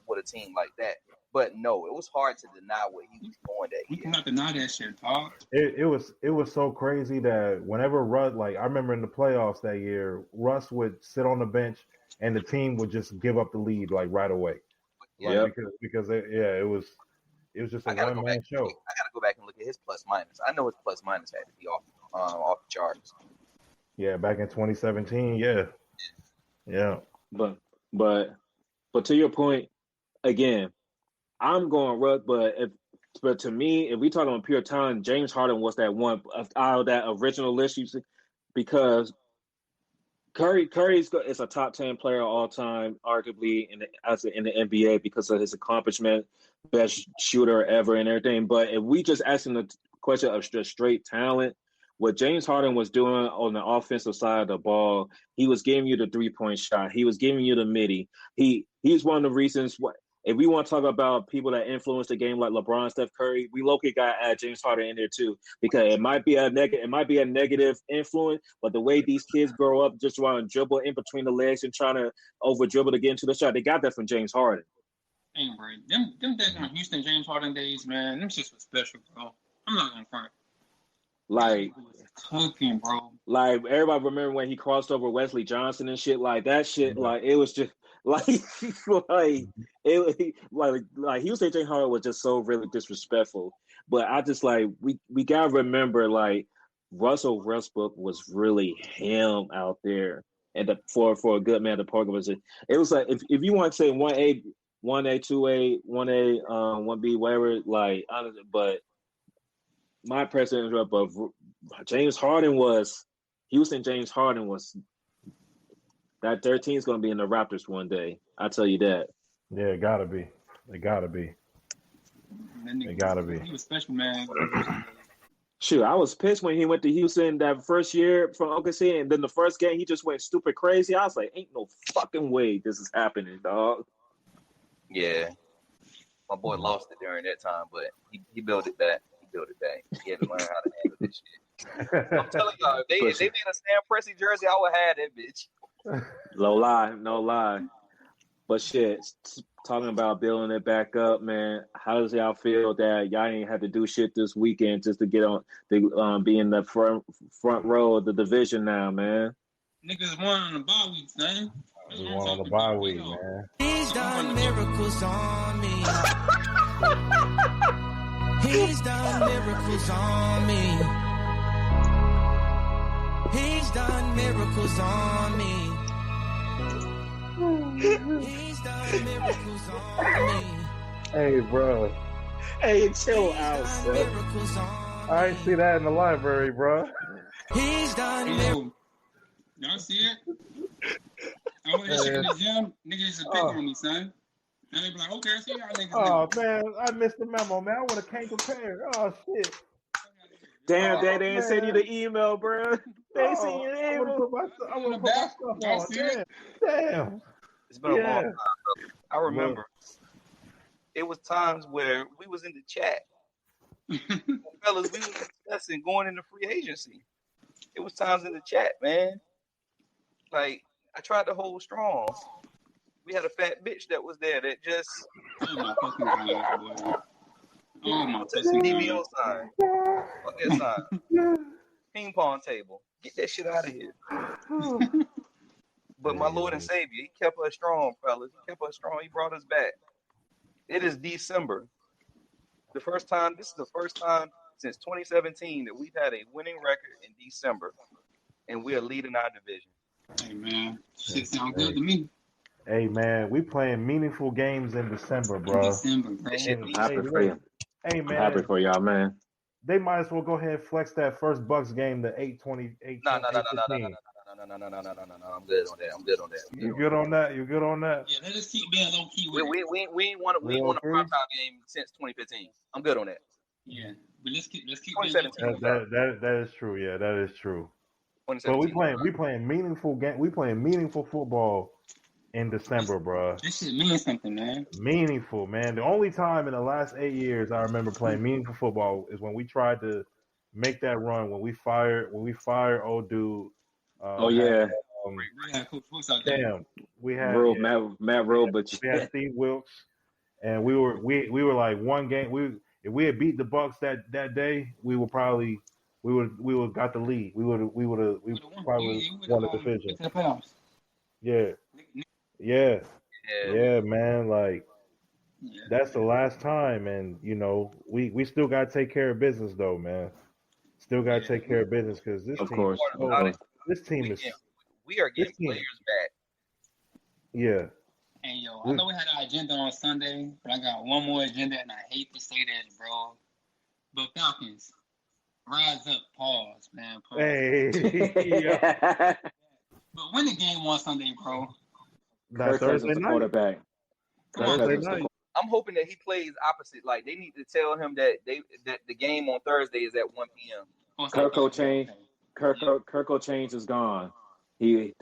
with a team like that. But no, it was hard to deny what he was doing that We year. cannot deny that shit, dog. It was so crazy that whenever Russ, like I remember in the playoffs that year, Russ would sit on the bench and the team would just give up the lead like right away. Like, because it was just a one man show. I gotta go back and look at his plus minus. I know his plus minus had to be off the charts. Yeah, back in 2017, yeah. But to your point, again, I'm going Russ, but to me, if we talk on pure talent, James Harden was that one out of that original list you see, because Curry is a top 10 player all time, arguably in the NBA because of his accomplishment, best shooter ever and everything. But if we just asking the question of just straight talent, what James Harden was doing on the offensive side of the ball, he was giving you the 3-point shot. He was giving you the midi. He's one of the reasons why. If we want to talk about people that influence the game like LeBron, Steph Curry, we low-key got to add James Harden in there too, because it might be a negative influence, but the way these kids grow up just trying to dribble in between the legs and trying to over dribble to get into the shot, they got that from James Harden. Hey, bro, them days on Houston James Harden days, man, them shits was special, bro. I'm not gonna front. Like, cooking, bro. Like everybody remember when he crossed over Wesley Johnson and shit like that shit. Like it was just like Houston James Harden was just so really disrespectful. But I just like we gotta remember like Russell Westbrook was really him out there, and for a good man, the park was it was like if you want to say 1A, 2A, 1A, 1B, whatever. Like honestly, but my president of James Harden was Houston. James Harden was that 13 is going to be in the Raptors one day. I tell you that. Yeah, it gotta be. It gotta be. It gotta be. He was special, man. Shoot, I was pissed when he went to Houston that first year from OKC, and then the first game he just went stupid crazy. I was like, ain't no fucking way this is happening, dog. Yeah. My boy lost it during that time, but he built it back. He had to learn how to handle this shit. I'm telling y'all, if they made a Sam Presti jersey, I would have that bitch. No lie. But shit, talking about building it back up, man. How does y'all feel that y'all ain't had to do shit this weekend just to get on the be in the front row of the division now, man? Niggas won on the bye weeks, man. We won on the bye week, man. He's done miracles on me. He's done miracles on me. He's done miracles on me. He's done miracles on me. Hey, bro. Hey, chill out, bro. I ain't see that in the library, bro. He's done miracles. Y'all see it? I went to the gym. Niggas used to pick on me, son. And they be like, okay, see y'all niggas. Oh, man. I missed the memo, man. I would have came prepared. Oh, shit. Damn, they didn't send you the email, bro. They sent you the email. I would have put my stuff on. Damn. It's been a long time. I remember. It was times where we was in the chat. Fellas, we was discussing going into free agency. It was times in the chat, man. Like, I tried to hold strong. We had a fat bitch that was there that just... Oh, my fucking God, boy. Oh, my fucking DBO sign. Fuck that sign. Ping pong table. Get that shit out of here. But my Lord and Savior, he kept us strong, fellas. He kept us strong. He brought us back. It is December. This is the first time since 2017 that we've had a winning record in December. And we are leading our division. Hey, man. Shit sound good to me. Hey, man. We playing meaningful games in December, bro. I'm happy for you. Hey, man. I'm happy for y'all, man. They might as well go ahead and flex that first Bucks game to 8-20. No. I'm good on that. You good on that? You good on that? Yeah, let's just keep being low key with we ain't won a primetime game since 2015. I'm good on that. Yeah, but let's keep 2017. That is true. Yeah, that is true. So we playing meaningful game. We playing meaningful football in December, bro. This shit means something, man. Meaningful, man. The only time in the last 8 years I remember playing meaningful football is when we tried to make that run when we fired old dude. Damn, we had Matt Rowe, but we had Steve Wilkes, and we were like one game. If we had beat the Bucks that day, we would got the lead. We probably won the division. Yeah, man. Like that's the last time, and we still got to take care of business, though, man. Still got to take care of business because this team is. We are getting players back. Yeah. And I know we had our agenda on Sunday, but I got one more agenda, and I hate to say that, bro. But Falcons, rise up, pause, man. Pause. Hey. Yeah. But win the game on Sunday, bro. That Thursday night. Quarterback. Thursday night. I'm hoping that he plays opposite. Like they need to tell him that the game on Thursday is at 1 p.m. Kirko Change is gone. He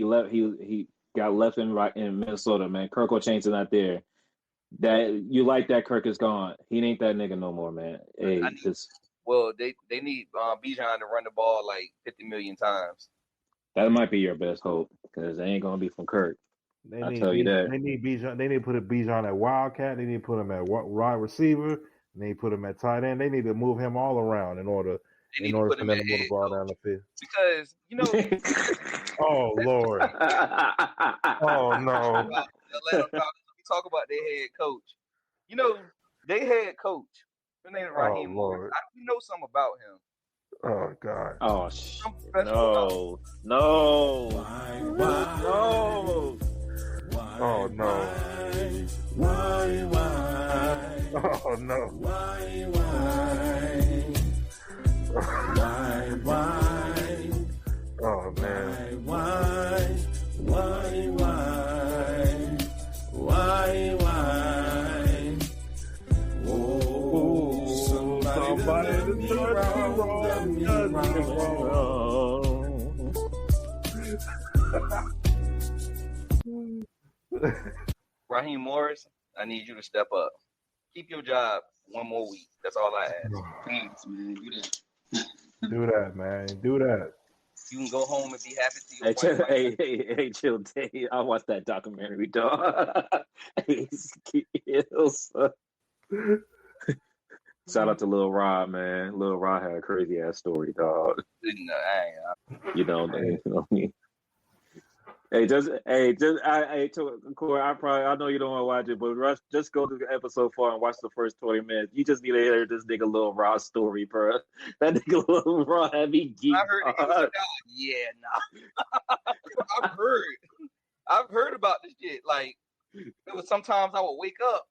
left. He got left and right in Minnesota, man. Kirko Change is not there. That you like that Kirk is gone. He ain't that nigga no more, man. Hey, they need Bijan to run the ball like 50 million times. That might be your best hope because they ain't gonna be from Kirk. I tell you that. They need Bijan. They need to put a Bijan at Wildcat. They need to put him at wide receiver. They need to put him at tight end. They need to move him all around in order for them to move the ball down the field. Because oh Lord. Oh no. Let me talk about their head coach. Their head coach. His name is Raheem. Lord. We know something about him. Oh God. Oh no. Oh no. Why? Oh no. Why? Raheem Morris, I need you to step up. Keep your job one more week. That's all I ask. Thanks, man. Do that. Do that, man. Do that. You can go home and be happy to your wife. Hey, chill, Dave. I watched that documentary, dog. Shout out to Lil Rod, man. Lil Rod had a crazy ass story, dog. You know me. Hey, Corey, I know you don't want to watch it, but just go to the episode 4 and watch the first 20 minutes. You just need to hear this nigga Lil Rod story, bro. That nigga Lil Rod had me geeked. I heard it. He was like, nah. I've heard about this shit. Like, it was sometimes I would wake up.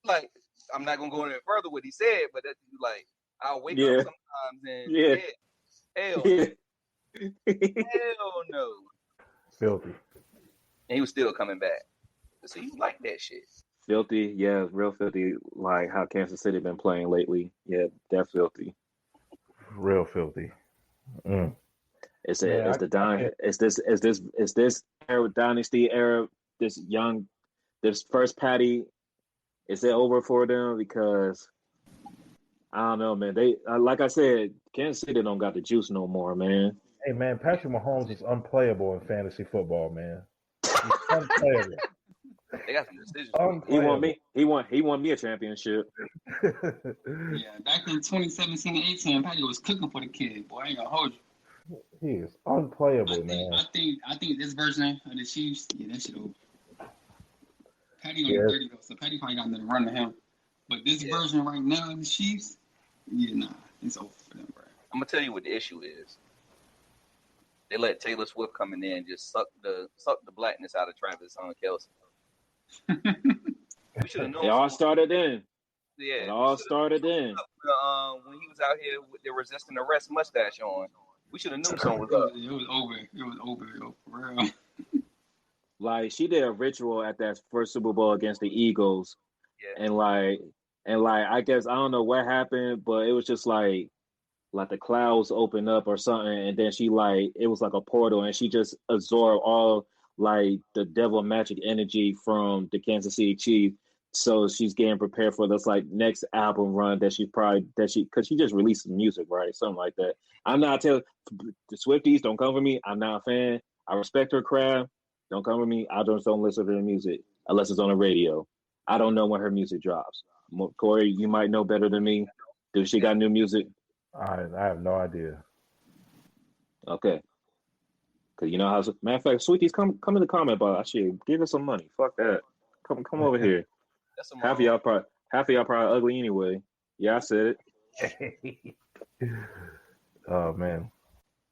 Like, I'm not gonna go any further what he said, but that's like I'll wake up sometimes and hell no. Filthy. And he was still coming back. So you like that shit. Filthy, yeah, real filthy, like how Kansas City been playing lately. Yeah, that's filthy. Real filthy. It's this era, dynasty era, this first Patty. Is it over for them? Because I don't know, man. They like I said, Kansas City don't got the juice no more, man. Hey, man, Patrick Mahomes is unplayable in fantasy football, man. He's unplayable. They got some decisions. He won me a championship. Yeah, back in 2017 and 18, Patty was cooking for the kid. Boy, I ain't gonna hold you. He is unplayable, man. I think this version of the Chiefs, that shit over. Patty on 30 though, so Patty probably got nothing to run to him. But this version right now of the Chiefs, it's over for them, bro. I'm gonna tell you what the issue is. They let Taylor Swift come in there and just suck the blackness out of Travis Kelce. We should have known. It all started then. Yeah, it all started then. When he was out here with the resisting arrest mustache on, we should have known something was up. It was over. It was over, yo, for real. Like she did a ritual at that first Super Bowl against the Eagles, and like I guess I don't know what happened, but it was just like the clouds opened up or something, and then she it was like a portal, and she just absorbed all like the devil magic energy from the Kansas City Chiefs. So she's getting prepared for this like next album run because she just released some music, right? Something like that. I'm not telling the Swifties, don't come for me. I'm not a fan. I respect her craft. Don't come with me. I don't listen to her music unless it's on the radio. I don't know when her music drops. Corey, you might know better than me. Does she got new music? I have no idea. Okay. Cause you know how. Matter of fact, Sweeties, come in the comment box. Shit, give us some money. Fuck that. Come over here. Half of y'all probably ugly anyway. Yeah, I said it. Oh man.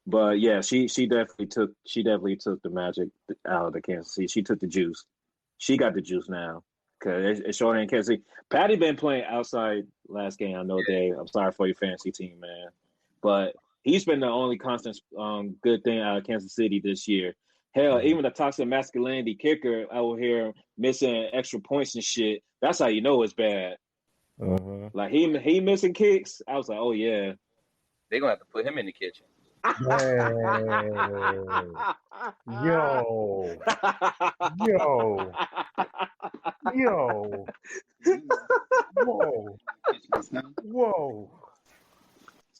But yeah, she definitely took the magic out of the Kansas City. She took the juice. She got the juice now. Cause it's short in Kansas City. Patty been playing outside last game. I know, Dave. I'm sorry for your fantasy team, man. But he's been the only constant good thing out of Kansas City this year. Hell, even the toxic masculinity kicker out here missing extra points and shit. That's how you know it's bad. Like he missing kicks. I was like, oh yeah. They're gonna have to put him in the kitchen. Yo. Whoa.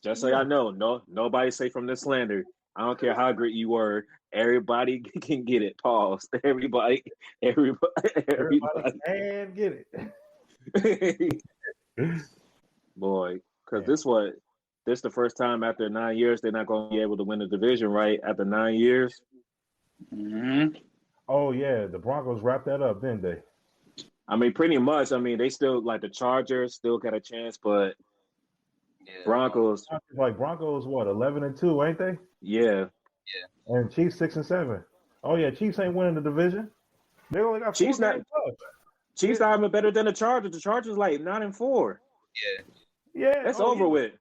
Just so y'all know, nobody say from this slander. I don't care how great you were. Everybody can get it. Pause. Everybody can get it. Boy, because this the first time after 9 years they're not going to be able to win the division, right? After 9 years. Mm-hmm. Oh yeah, the Broncos wrapped that up, didn't they? I mean, pretty much. I mean, they still like the Chargers still got a chance, but Broncos what 11-2, ain't they? Yeah. And Chiefs 6-7. Oh yeah, Chiefs ain't winning the division. They only got Chiefs not even better than the Chargers. The Chargers like 9-4. Yeah, that's over with.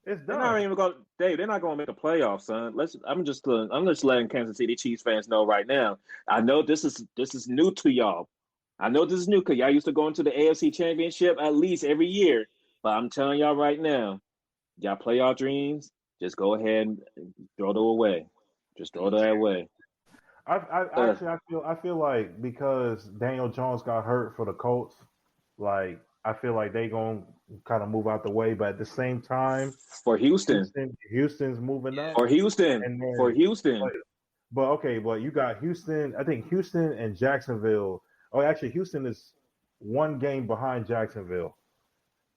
It's done. They're not even going. Dave, they're not going to make a playoff, son. I'm just letting Kansas City Chiefs fans know right now. I know this is new to y'all. I know this is new because y'all used to go into the AFC Championship at least every year. But I'm telling y'all right now, Y'all playoff dreams, just go ahead and throw them away. Just throw that away. I feel like because Daniel Jones got hurt for the Colts, like I feel like they gonna kind of move out the way, but at the same time, for Houston's moving up. For Houston, and then, for Houston. But you got Houston. I think Houston and Jacksonville. Oh, actually, Houston is one game behind Jacksonville,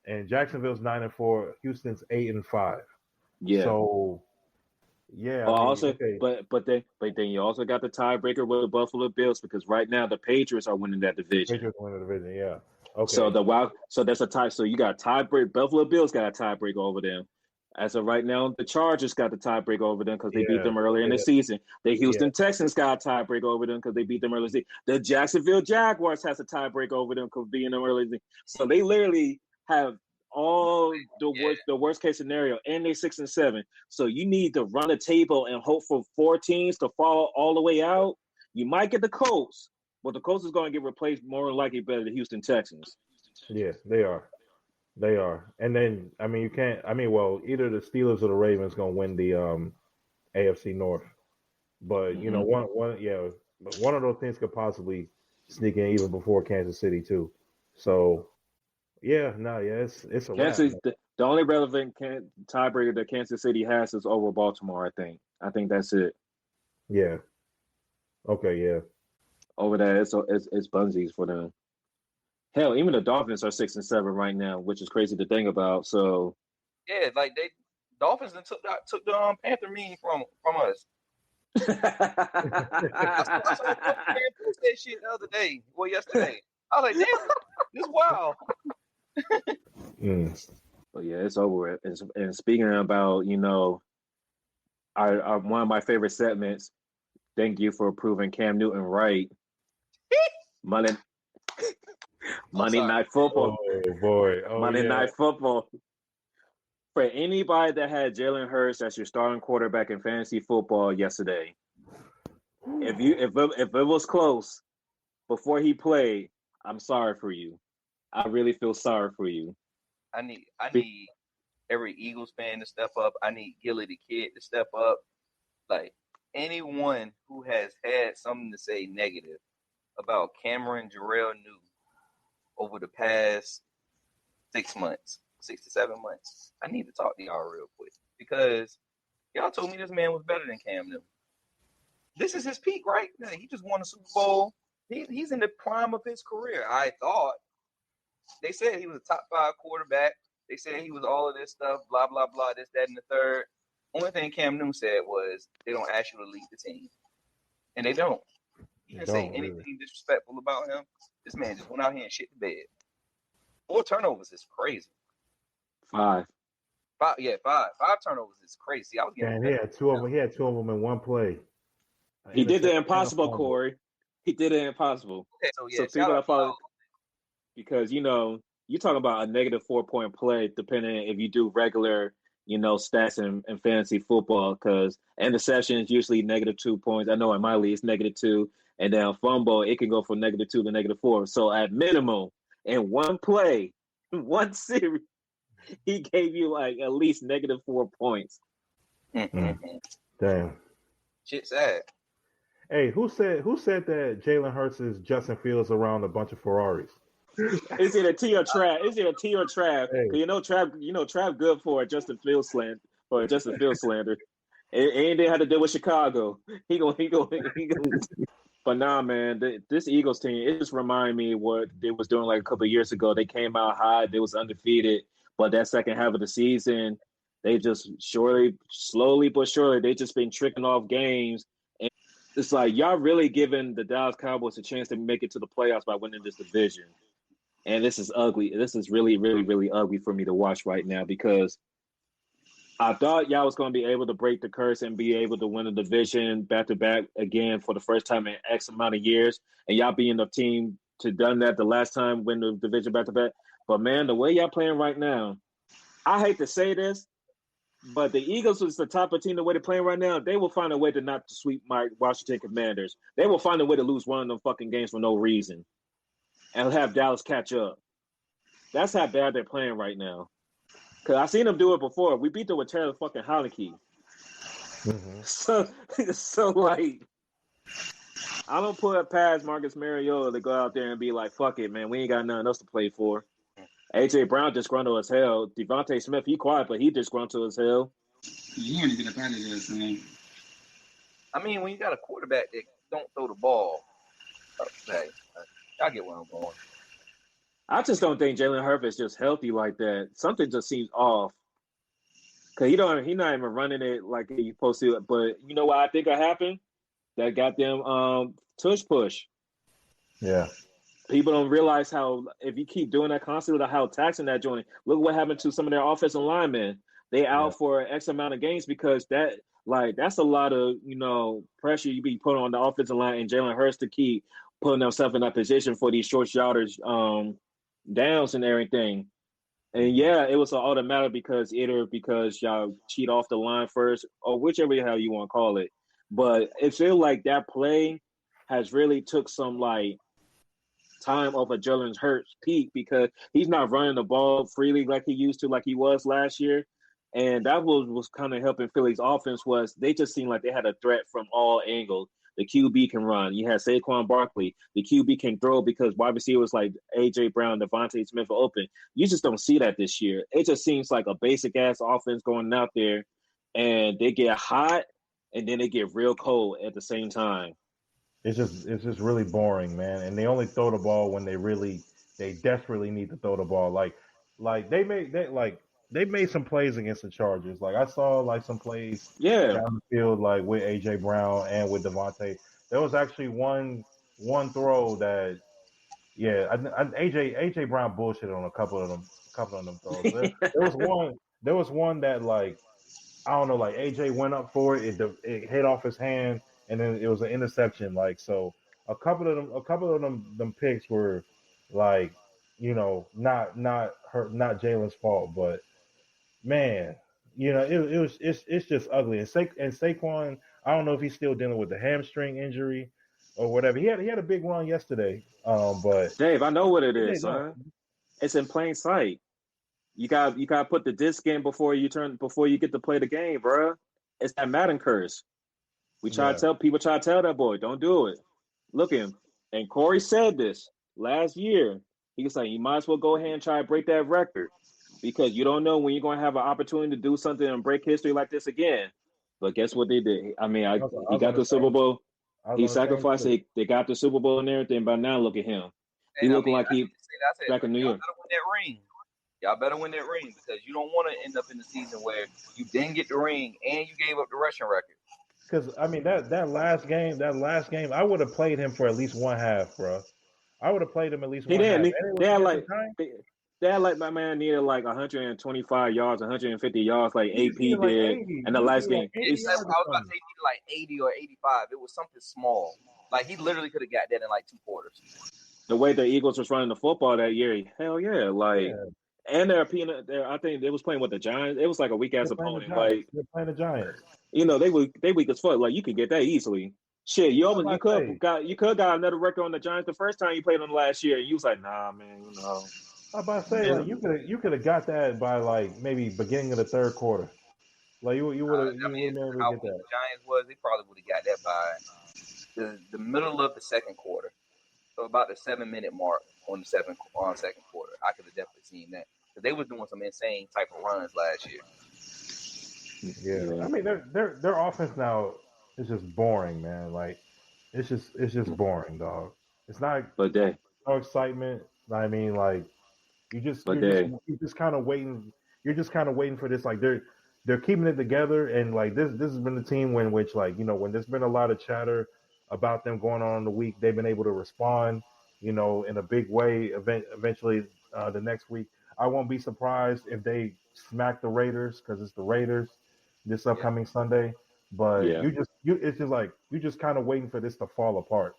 and Jacksonville's 9-4. Houston's 8-5. Yeah. So, yeah. But then you also got the tiebreaker with the Buffalo Bills because right now the Patriots are winning that division. Patriots winning the division, yeah. Okay. So that's a tie. So you got a tiebreak. Buffalo Bills got a tiebreaker over them. As of right now, the Chargers got the tiebreaker over them because they beat them earlier in the season. The Houston Texans got a tiebreaker over them because they beat them earlier in the season. The Jacksonville Jaguars has a tiebreaker over them because being them early in the season. So they literally have all the worst case scenario, and they're 6-7. So you need to run a table and hope for 4 teams to fall all the way out. You might get the Colts, but the Colts is going to get replaced more than likely by the Houston Texans. Yeah, they are. They are. And then, either the Steelers or the Ravens going to win the AFC North. But, one of those things could possibly sneak in even before Kansas City, too. So, it's a wrap. The only relevant tiebreaker that Kansas City has is over Baltimore, I think. I think that's it. Yeah. Okay, yeah. Over that, it's bunsies for them. Hell, even the Dolphins are 6-7 right now, which is crazy to think about. So, yeah, like Dolphins took the Panther meme from us. I saw that shit the other day. Well, yesterday. I was like, damn, this wild. But yeah, it's over. And speaking about, our one of my favorite segments. Thank you for proving Cam Newton right. Monday Night Football. Oh boy! Monday Night Football. For anybody that had Jalen Hurts as your starting quarterback in fantasy football yesterday, if it was close before he played, I'm sorry for you. I really feel sorry for you. I need every Eagles fan to step up. I need Gilly the Kid to step up. Like anyone who has had something to say negative about Cameron Jarrell New over the past 6 to 7 months, I need to talk to y'all real quick because y'all told me this man was better than Cam Newton. This is his peak, right? He just won a Super Bowl. He's in the prime of his career. I thought they said he was a top 5 quarterback. They said he was all of this stuff, blah, blah, blah, this, that, and the third. Only thing Cam Newton said was they don't ask you to lead the team. And they don't. He didn't say anything disrespectful about him. This man just went out here and shit the bed. 4 turnovers is crazy. 5. 5 turnovers is crazy. I was getting he had two of them in one play. He did the impossible, Corey. He did the impossible. Okay, so people that follow, because you're talking about a negative 4-point play, depending if you do regular, stats in fantasy football. Because interception is usually negative 2 points. I know in my league it's negative 2, and then fumble it can go from negative 2 to negative 4. So at minimum, in one play, one series, he gave you like at least negative 4 points. Damn. Shit sad. Hey, who said that Jalen Hurts is Justin Fields around a bunch of Ferraris? Is it a T or Trav? Hey. Trav good for Justin Fields slander. Anything had to do with Chicago. He gonna. But nah, man, this Eagles team, it just reminded me of what they was doing like a couple of years ago. They came out hot, they was undefeated, but that second half of the season, they just slowly but surely, they just been tricking off games. And it's like y'all really giving the Dallas Cowboys a chance to make it to the playoffs by winning this division. And this is ugly. This is really, really, really ugly for me to watch right now because I thought y'all was going to be able to break the curse and be able to win a division back-to-back again for the first time in X amount of years. And y'all being the team to done that the last time, win the division back-to-back. But, man, the way y'all playing right now, I hate to say this, but the Eagles was the type of team, the way they're playing right now, they will find a way to not sweep my Washington Commanders. They will find a way to lose one of them fucking games for no reason and have Dallas catch up. That's how bad they're playing right now. Because I seen him do it before. We beat them with Taylor fucking Heineke. Mm-hmm. So like, I don't put it past Marcus Mariota to go out there and be like, fuck it, man. We ain't got nothing else to play for. A.J. Brown disgruntled as hell. Devontae Smith, he quiet, but he disgruntled as hell. You want to get up out of this, man. I mean, when you got a quarterback that don't throw the ball, okay, I get where I'm going. I just don't think Jalen Hurts is just healthy like that. Something just seems off. Cause he not even running it like he's supposed to. But you know what I think will happen? That goddamn tush push. Yeah. People don't realize how if you keep doing that constantly, how taxing that joint. Look what happened to some of their offensive linemen. They out for X amount of games because that's a lot of pressure you be put on the offensive line and Jalen Hurts to keep putting himself in that position for these short yardage downs and everything. And yeah, it was an automatic because y'all cheat off the line first or whichever the hell you want to call it. But it feels like that play has really took some like time off of Jalen Hurts' peak because he's not running the ball freely like he used to, like he was last year. And that was kind of helping Philly's offense was they just seemed like they had a threat from all angles. The QB can run. You had Saquon Barkley. The QB can throw because wide receivers like A.J. Brown, Devontae Smith are open. You just don't see that this year. It just seems like a basic-ass offense going out there, and they get hot, and then they get real cold at the same time. It's just really boring, man. And they only throw the ball when they desperately need to throw the ball. Like they made some plays against the Chargers. Like I saw like some plays down the field, like with AJ Brown and with Devontae. There was actually one throw that, AJ Brown bullshitted on a couple of them throws. There was one that like I don't know, like AJ went up for it, it hit off his hand, and then it was an interception. Like so, a couple of them picks were like, not Jalen's fault, but man, it's just ugly. And Saquon, I don't know if he's still dealing with the hamstring injury or whatever. He had a big run yesterday, but Dave, I know what it is, son. It's in plain sight. You got to put the disc in before you get to play the game, bro. It's that Madden curse. Try to tell that boy, don't do it. Look at him. And Corey said this last year. He was like, you might as well go ahead and try to break that record because you don't know when you're going to have an opportunity to do something and break history like this again. But guess what they did? I mean, he got the Super Bowl. He sacrificed it. They got the Super Bowl and everything. But now look at him. He looking like he back in New York. Y'all better win that ring because you don't want to end up in the season where you didn't get the ring and you gave up the rushing record. Because I mean that last game, I would have played him for at least one half, bro. I would have played him at least one half. They had like my man needed like 125 yards, 150 yards, like AP did in the last game. I was about to say he needed like 80 or 85. It was something small. Like he literally could have got that in like 2 quarters. The way the Eagles was running the football that year, hell yeah, And I think they was playing with the Giants. It was like a weak ass opponent. Like they're playing the Giants. They weak as fuck. Like you could get that easily. Shit, you could have got another record on the Giants the first time you played them last year. And you was like, nah, man, I'm about to say, like, you could have got that by like maybe beginning of the third quarter. Like you would have never get that. The Giants was, they probably would have got that by the middle of the second quarter. So about the 7-minute mark on second quarter. I could have definitely seen that. Because they was doing some insane type of runs last year. Yeah. I mean their offense now is just boring, man. Like it's just boring, dog. It's not no excitement. I mean, like you're just kind of waiting. You're just kind of waiting for this. Like they're keeping it together, and like this has been the team when there's been a lot of chatter about them going on in the week, they've been able to respond, in a big way. Eventually, the next week, I won't be surprised if they smack the Raiders because it's the Raiders this upcoming Sunday. But it's just like you're just kind of waiting for this to fall apart.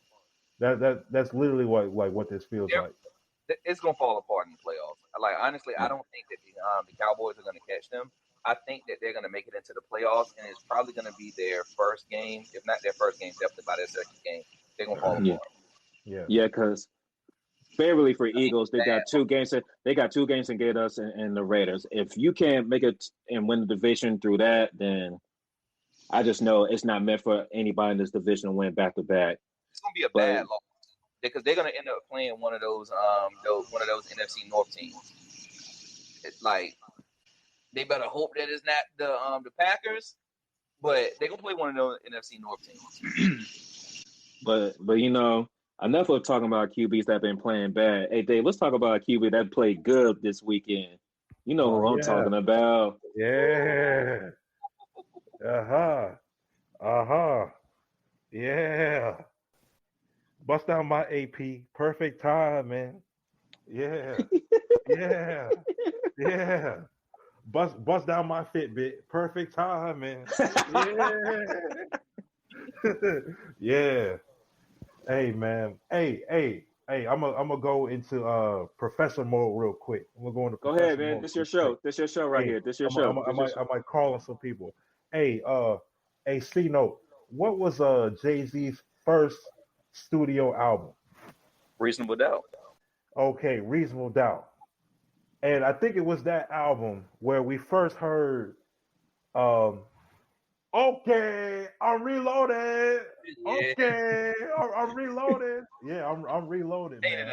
That's literally what this feels like. It's gonna fall apart in the playoffs. Like honestly, I don't think that the Cowboys are gonna catch them. I think that they're gonna make it into the playoffs, and it's probably gonna be their first game, if not their first game, definitely by their second game. They're gonna fall apart. Yeah, because favorably for Eagles. They got 2 games. They got 2 games to get us and the Raiders. If you can't make it and win the division through that, then I just know it's not meant for anybody in this division to win back to back. It's gonna be a bad loss because they're gonna end up playing one of those NFC North teams. It's like they better hope that it's not the Packers, but they're gonna play one of those NFC North teams. but enough of talking about QBs that have been playing bad. Hey Dave, let's talk about a QB that played good this weekend. You know who I'm talking about. Yeah. Yeah. Bust down my AP. Perfect time, man. Yeah. Yeah. Bust down my Fitbit. Perfect time, man. Yeah. Yeah. Hey, man. Hey. I'm gonna go into professor mode real quick. I'm gonna go into. Go ahead, man. This your show. This your show right here. This your show. I might call on some people. Hey, C Note. What was Jay-Z's first studio album? Reasonable Doubt. Okay, Reasonable Doubt. And I think it was that album where we first heard okay, I'm reloaded. Yeah. Okay, I'm reloaded. Yeah, I'm reloaded, man.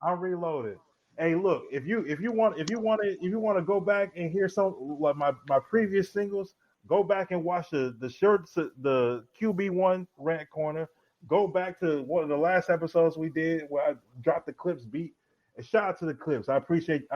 I'm reloaded. Hey, look, if you want to go back and hear some like my previous singles, go back and watch the QB1 Rant Corner. Go back to one of the last episodes we did where I dropped the Clips beat. And shout out to the Clips. I appreciate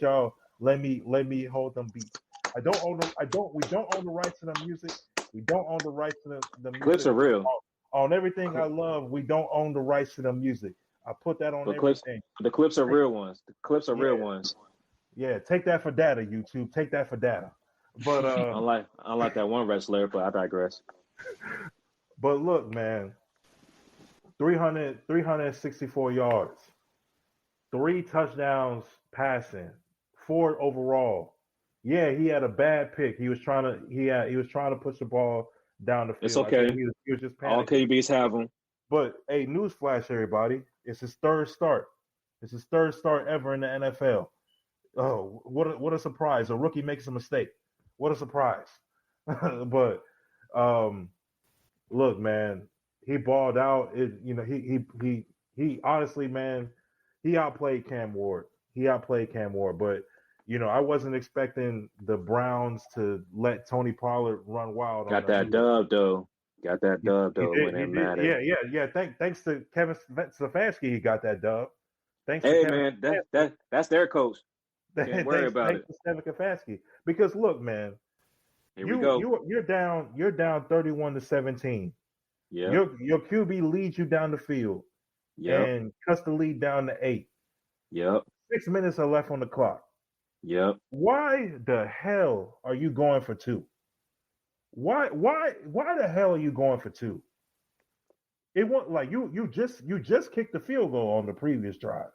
y'all. Let me hold them beats. We don't own the rights to the music. We don't own the rights to the music. Clips are real. On everything I love, we don't own the rights to the music. I put that on everything. The clips are real ones. The clips are real ones. Yeah, take that for data, YouTube. Take that for data. But I like that one wrestler, but I digress. But look, man, 364 yards, 3 touchdowns passing, 4 overall. Yeah, he had a bad pick. He was trying to push the ball down the field. It's okay. He was just panicking. All QBs have them. But hey, newsflash, everybody! It's his third start. It's his third start ever in the NFL. Oh, what a surprise! A rookie makes a mistake. What a surprise! But look, man, he balled out. He honestly, man, he outplayed Cam Ward. But I wasn't expecting the Browns to let Tony Pollard run wild. Got that dub though when it mattered. Yeah. Thanks to Kevin Stefanski, he got that dub. Man, that's their coach. Can't worry about it. Thanks to Kevin Stefanski. Because look, man, here we go. You're down 31-17. Yeah. Your QB leads you down the field. Yep. And cuts the lead down to 8. Yep. 6 minutes are left on the clock. Yep. Why the hell are you going for 2? Why the hell are you going for 2? It wasn't like you just kicked the field goal on the previous drive.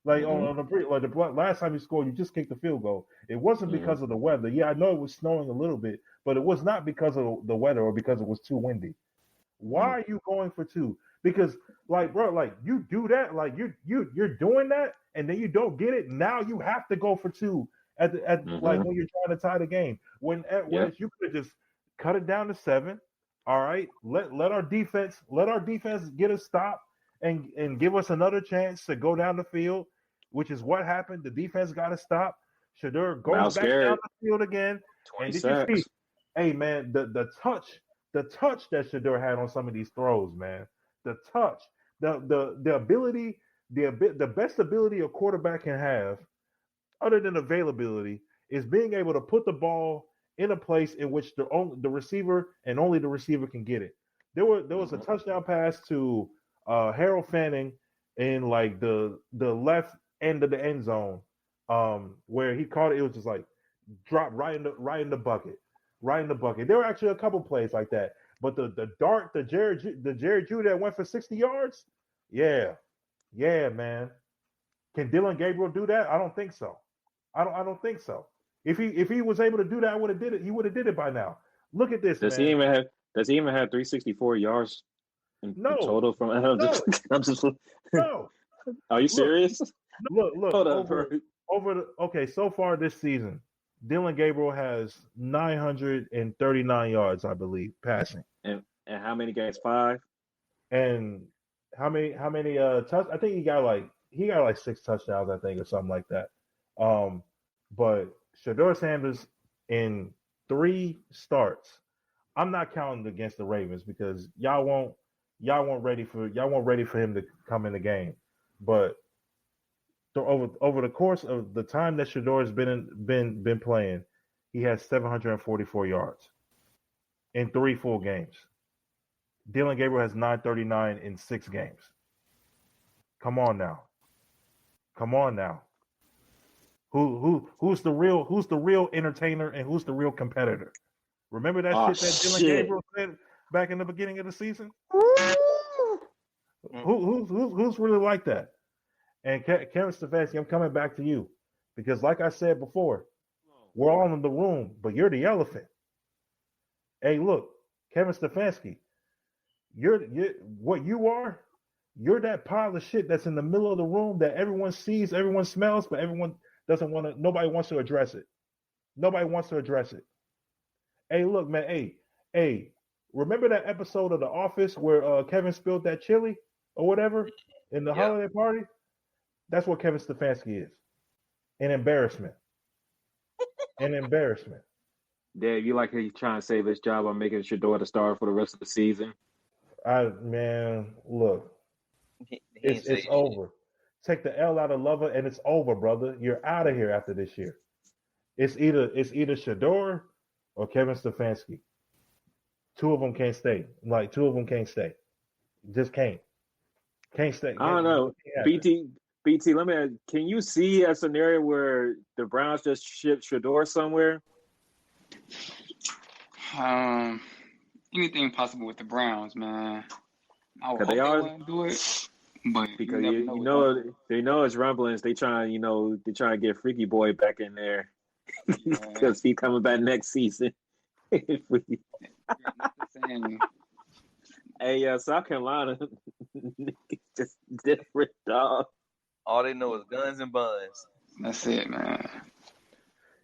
Like on the last time you scored, you just kicked the field goal. It wasn't because of the weather. Yeah, I know it was snowing a little bit, but it was not because of the weather or because it was too windy. Why are you going for 2? Because you do that, you're doing that, and then you don't get it. Now you have to go for 2 at like when you're trying to tie the game. When you could have just cut it down to 7. All right, let our defense get a stop and give us another chance to go down the field, which is what happened. The defense got to stop. Shedeur goes back down the field again. And did you see? Hey man, the touch that Shedeur had on some of these throws, man. The touch, the ability, the best ability a quarterback can have, other than availability, is being able to put the ball in a place in which the receiver and only the receiver can get it. There was a touchdown pass to Harold Fanning in like the left end of the end zone, where he caught it. It was just like drop right in the bucket. There were actually a couple plays like that. But the Jerry Jeudy that went for 60 yards, yeah, man. Can Dylan Gabriel do that? I don't think so. I don't think so. If he was able to do that, he would have did it by now. Look at this. Does he even have 364 yards in total from? No. Are you serious? Look. Hold up, bro. So far this season, Dylan Gabriel has 939 yards, I believe, passing. And how many games? 5. And how many touch? I think he got like 6 touchdowns, I think, or something like that. But Shedeur Sanders in 3 starts. I'm not counting against the Ravens because y'all weren't ready for him to come in the game. But over the course of the time that Shedeur has been playing, he has 744 yards in 3 full games. Dylan Gabriel has 939 in 6 games. Come on now. Who's the real entertainer and who's the real competitor? Remember that shit that Dylan Gabriel said back in the beginning of the season? Who's really like that? And Kevin Stefanski, I'm coming back to you because, like I said before, we're all in the room, but you're the elephant. Hey, look, Kevin Stefanski, you're that pile of shit that's in the middle of the room that everyone sees, everyone smells, but everyone doesn't want to. Nobody wants to address it. Hey, look, man. Hey, remember that episode of The Office where Kevin spilled that chili or whatever in the holiday party? That's what Kevin Stefanski is. An embarrassment. Dave, you like he's trying to save his job by making Shedeur the star for the rest of the season? Look, it's over. Take the L out of Lover, and it's over, brother. You're out of here after this year. It's either Shedeur or Kevin Stefanski. 2 of them can't stay. Just can't stay. I don't know. BT, let me ask, can you see a scenario where the Browns just ship Shedeur somewhere? Anything possible with the Browns, man. I would hope they wouldn't do it, but because they know it's rumblings. They trying to get Freaky Boy back in there because he coming back next season. Hey, South Carolina, just different, dog. All they know is guns and buns. That's it, man.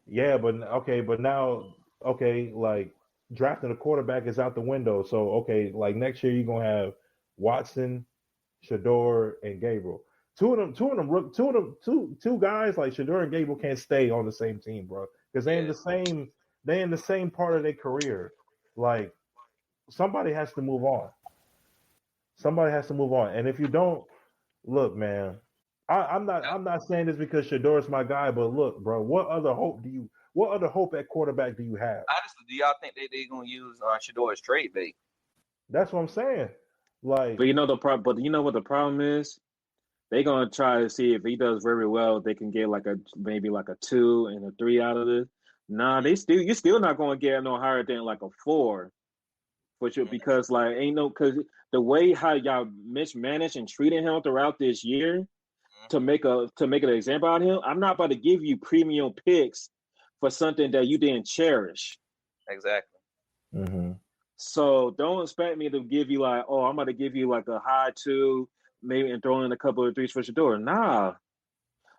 Yeah, but now, like drafting a quarterback is out the window. So, like next year you're gonna have Watson, Shedeur, and Gabriel. Two guys like Shedeur and Gabriel can't stay on the same team, bro, because they in the same part of their career. Like somebody has to move on. And if you don't, look, man, I'm not saying this because Shedeur is my guy, but look, bro, what other hope at quarterback do you have? Honestly, do y'all think they're gonna use Shedeur as trade bait? That's what I'm saying. Like, but you know what the problem is? They're gonna try to see if he does very well, they can get maybe a 2 and a 3 out of this. Nah, you're still not gonna get no higher than like a 4. Because because the way how y'all mismanaged and treated him throughout this year to make an example out of him, I'm not about to give you premium picks for something that you didn't cherish. Exactly. Mm-hmm. So don't expect me to give you I'm about to give you like a high 2, maybe, and throw in a couple of 3s for Shedeur. Nah,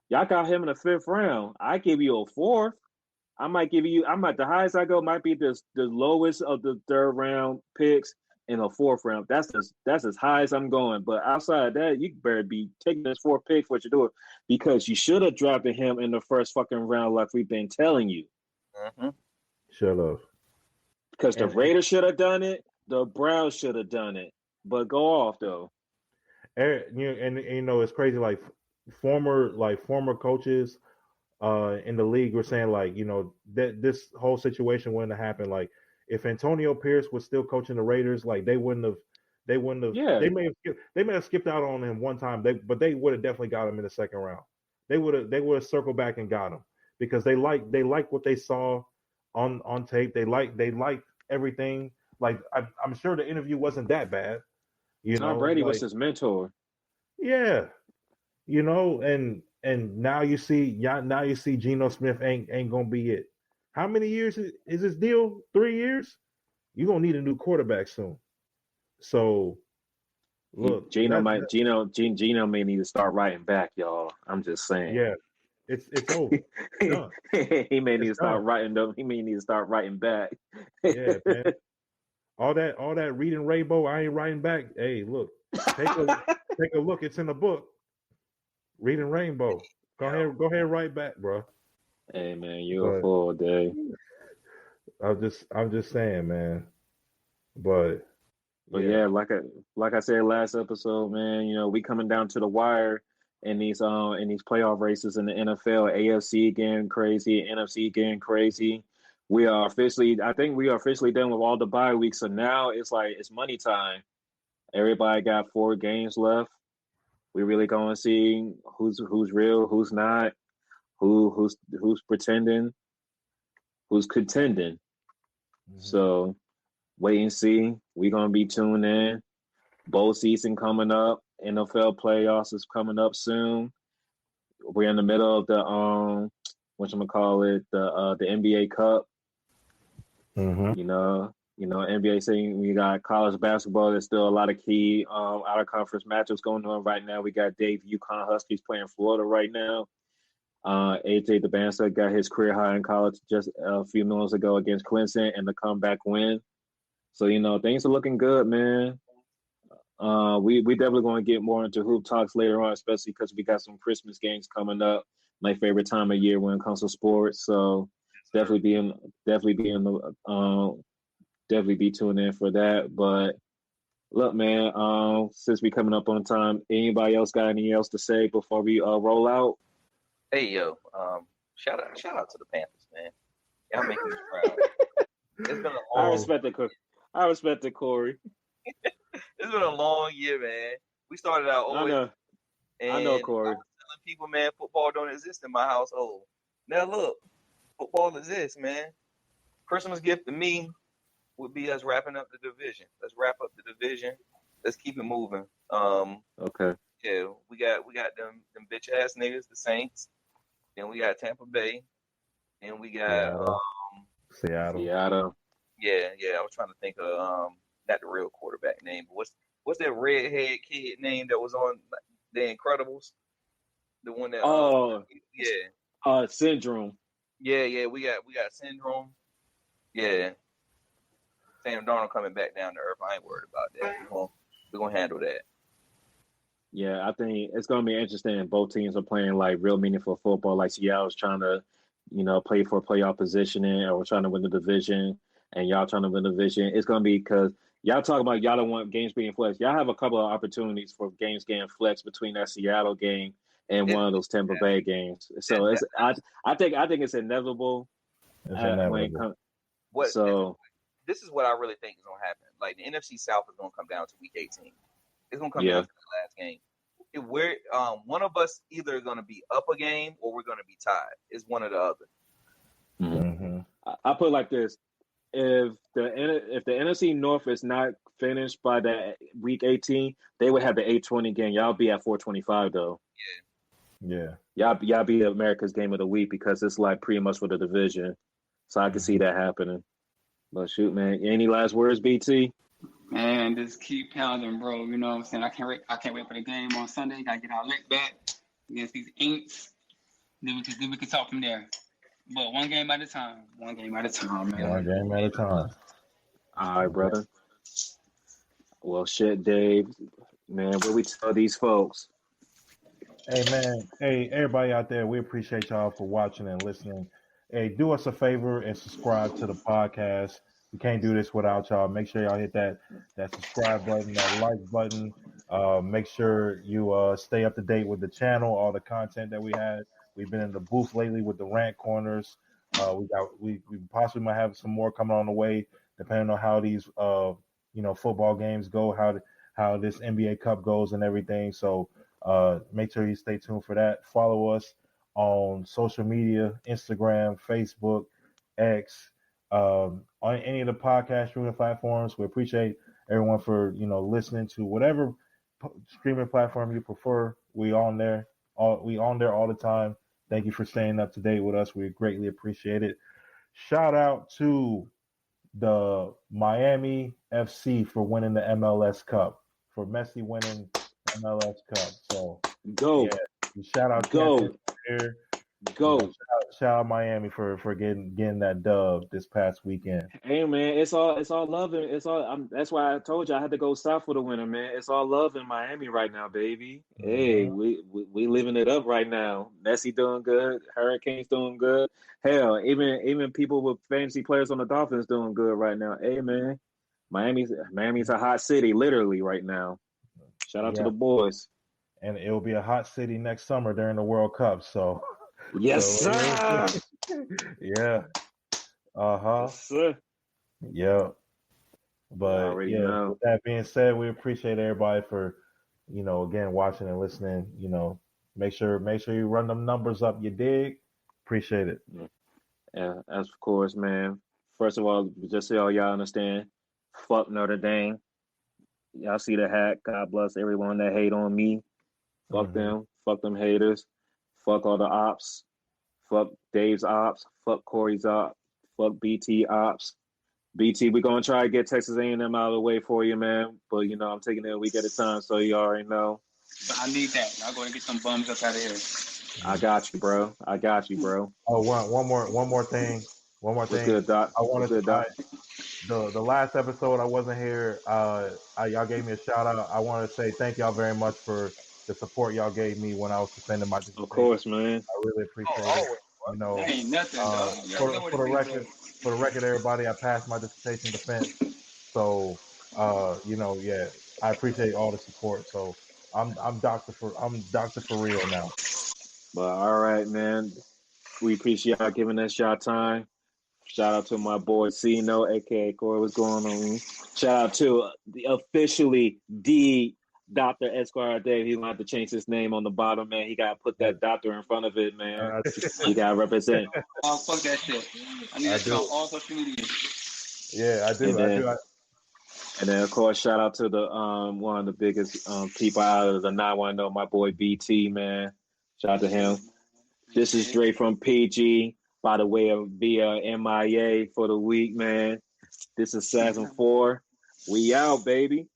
y'all got him in the 5th round. I give you a 4th. The highest I go might be the lowest of the 3rd round picks in a 4th round. That's as high as I'm going. But outside of that, you better be taking this 4th pick for Shedeur because you should have drafted him in the 1st fucking round like we've been telling you. Mm-hmm. Should have. Because the Raiders should have done it. The Browns should have done it. But go off though. And it's crazy. Like former coaches in the league were saying that this whole situation wouldn't have happened. Like if Antonio Pierce was still coaching the Raiders, like they wouldn't have. Yeah. They may have skipped out on him one time. But they would have definitely got him in the 2nd round. They would have circled back and got him because they liked what they saw on tape. They liked everything. Like I'm sure the interview wasn't that bad. Tom Brady was his mentor. Yeah, and now you see Geno Smith ain't gonna be it. How many years is this deal? 3 years? You're gonna need a new quarterback soon. So, Look, Gino may need to start writing back, y'all. I'm just saying. Yeah, it's over. It's done. He may need It's to start done. writing them. He may need to start writing back. Yeah, man. All that reading rainbow, I ain't writing back. Hey, look, take a look. It's in the book. Reading rainbow. Go ahead, write back, bro. Hey man, you're a fool, Dave. I'm just saying, man. But yeah, like I said last episode, man, you know, we coming down to the wire in these playoff races in the NFL, AFC getting crazy, NFC getting crazy. I think we are officially done with all the bye weeks, so now it's money time. Everybody got 4 games left. We really gonna see who's real, who's not, who's pretending, who's contending. Mm-hmm. So wait and see. We're gonna be tuned in. Bowl season coming up. NFL playoffs is coming up soon. We're in the middle of the the NBA Cup. Mm-hmm. You know, NBA saying we got college basketball. There's still a lot of key out of conference matchups going on right now. We got Dave UConn Huskies playing Florida right now. AJ DeBansa got his career high in college just a few minutes ago against Clemson and the comeback win. So, you know, things are looking good, man. We definitely going to get more into hoop talks later on, especially because we got some Christmas games coming up. My favorite time of year when it comes to sports. So definitely be tuning in for that. But look, man, since we coming up on time, anybody else got anything else to say before we roll out? Hey yo, shout out to the Panthers, man. Y'all making me proud. It's been a long. I respect it, Corey. It's been a long year, man. We started out always. I know, Corey. I was telling people, man, football don't exist in my household. Now look, football exists, man. Christmas gift to me would be us wrapping up the division. Let's wrap up the division. Let's keep it moving. Okay. Yeah, we got them bitch ass niggas, the Saints. Then we got Tampa Bay. And we got Seattle. Yeah. I was trying to think of not the real quarterback name, but what's that redhead kid name that was on The Incredibles? The one that Syndrome. Yeah, we got Syndrome. Yeah. Sam Darnold coming back down to earth. I ain't worried about that. We're gonna handle that. Yeah, I think it's going to be interesting. Both teams are playing like real meaningful football. Like Seattle's trying to, play for playoff positioning, or we're trying to win the division, and y'all trying to win the division. It's going to be because y'all talk about y'all don't want games being flexed. Y'all have a couple of opportunities for games getting flexed between that Seattle game and one of those Tampa Bay games. So I think it's inevitable. This is what I really think is going to happen. Like the NFC South is going to come down to week 18. It's gonna come down to the last game. We're one of us either gonna be up a game or we're gonna be tied. It's one or the other. Mm-hmm. I put it like this: if the NFC North is not finished by that week 18, they would have the 8-20 game. Y'all be at 425 though. Yeah. Y'all be America's game of the week because it's like pretty much for the division. So I can see that happening. But shoot, man, any last words, BT? Man, just keep pounding, bro. You know what I'm saying? I can't wait for the game on Sunday. Gotta get our lick back against these Aints. Then we can talk from there. But one game at a time, man. One game at a time. All right, brother. Well, shit, Dave. Man, what we tell these folks? Hey, man. Hey, everybody out there, we appreciate y'all for watching and listening. Hey, do us a favor and subscribe to the podcast. We can't do this without y'all. Make sure y'all hit that subscribe button, that like button. Make sure you stay up to date with the channel, all the content that we had. We've been in the booth lately with the rant corners. We possibly might have some more coming on the way, depending on how these football games go, how this NBA Cup goes and everything. So make sure you stay tuned for that. Follow us on social media, Instagram, Facebook, X. On any of the podcast streaming platforms. We appreciate everyone for listening to whatever streaming platform you prefer. We on there all the time. Thank you for staying up to date with us. We greatly appreciate it. Shout out to the Miami FC for winning the MLS Cup. for Messi winning MLS Cup. So Go. Yeah, shout out Go. Here. Go. Shout out Miami for getting that dub this past weekend. Hey man, it's all love and it's all. That's why I told you I had to go south for the winter, man. It's all love in Miami right now, baby. Hey, we living it up right now. Messi doing good, Hurricanes doing good. Hell, even people with fantasy players on the Dolphins doing good right now. Hey man, Miami's a hot city, literally right now. Shout out to the boys. And it'll be a hot city next summer during the World Cup. So yes, sir. Yeah. Yes, sir. Yeah. But with that being said, we appreciate everybody for, again, watching and listening. Make sure you run them numbers up. You dig? Appreciate it. Yeah, of course, man. First of all, just so y'all understand, fuck Notre Dame. Y'all see the hat. God bless everyone that hate on me. Fuck them. Fuck them haters. Fuck all the ops. Fuck Dave's ops. Fuck Corey's ops. Fuck BT ops. BT, we're going to try to get Texas A&M out of the way for you, man. But, I'm taking it a week at a time, so you already know. But I need that. I'll go and get some bums up out of here. I got you, bro. Oh, one more thing. What's good, Doc? I wanted to Doc? The last episode I wasn't here. Y'all gave me a shout out. I want to say thank y'all very much for the support y'all gave me when I was defending my dissertation. Of course, man. I really appreciate it. Ain't nothing, dog. For the record, everybody, I passed my dissertation defense. So, I appreciate all the support. So, I'm doctor for real now. But all right, man. We appreciate y'all giving us y'all time. Shout out to my boy C-No, aka Corey. What's going on? Shout out to the officially Dr. Esquire Dave. He's gonna have to change his name on the bottom, man. He gotta put that doctor in front of it, man. He gotta represent. Oh, fuck that shit. I need to on all social media. Yeah, I do. And then of course, shout out to the one of the biggest people out of the 910, my boy BT, man. Shout out to him. This is Dre from PG, by the way of via MIA for the week, man. This is 7-4. We out, baby.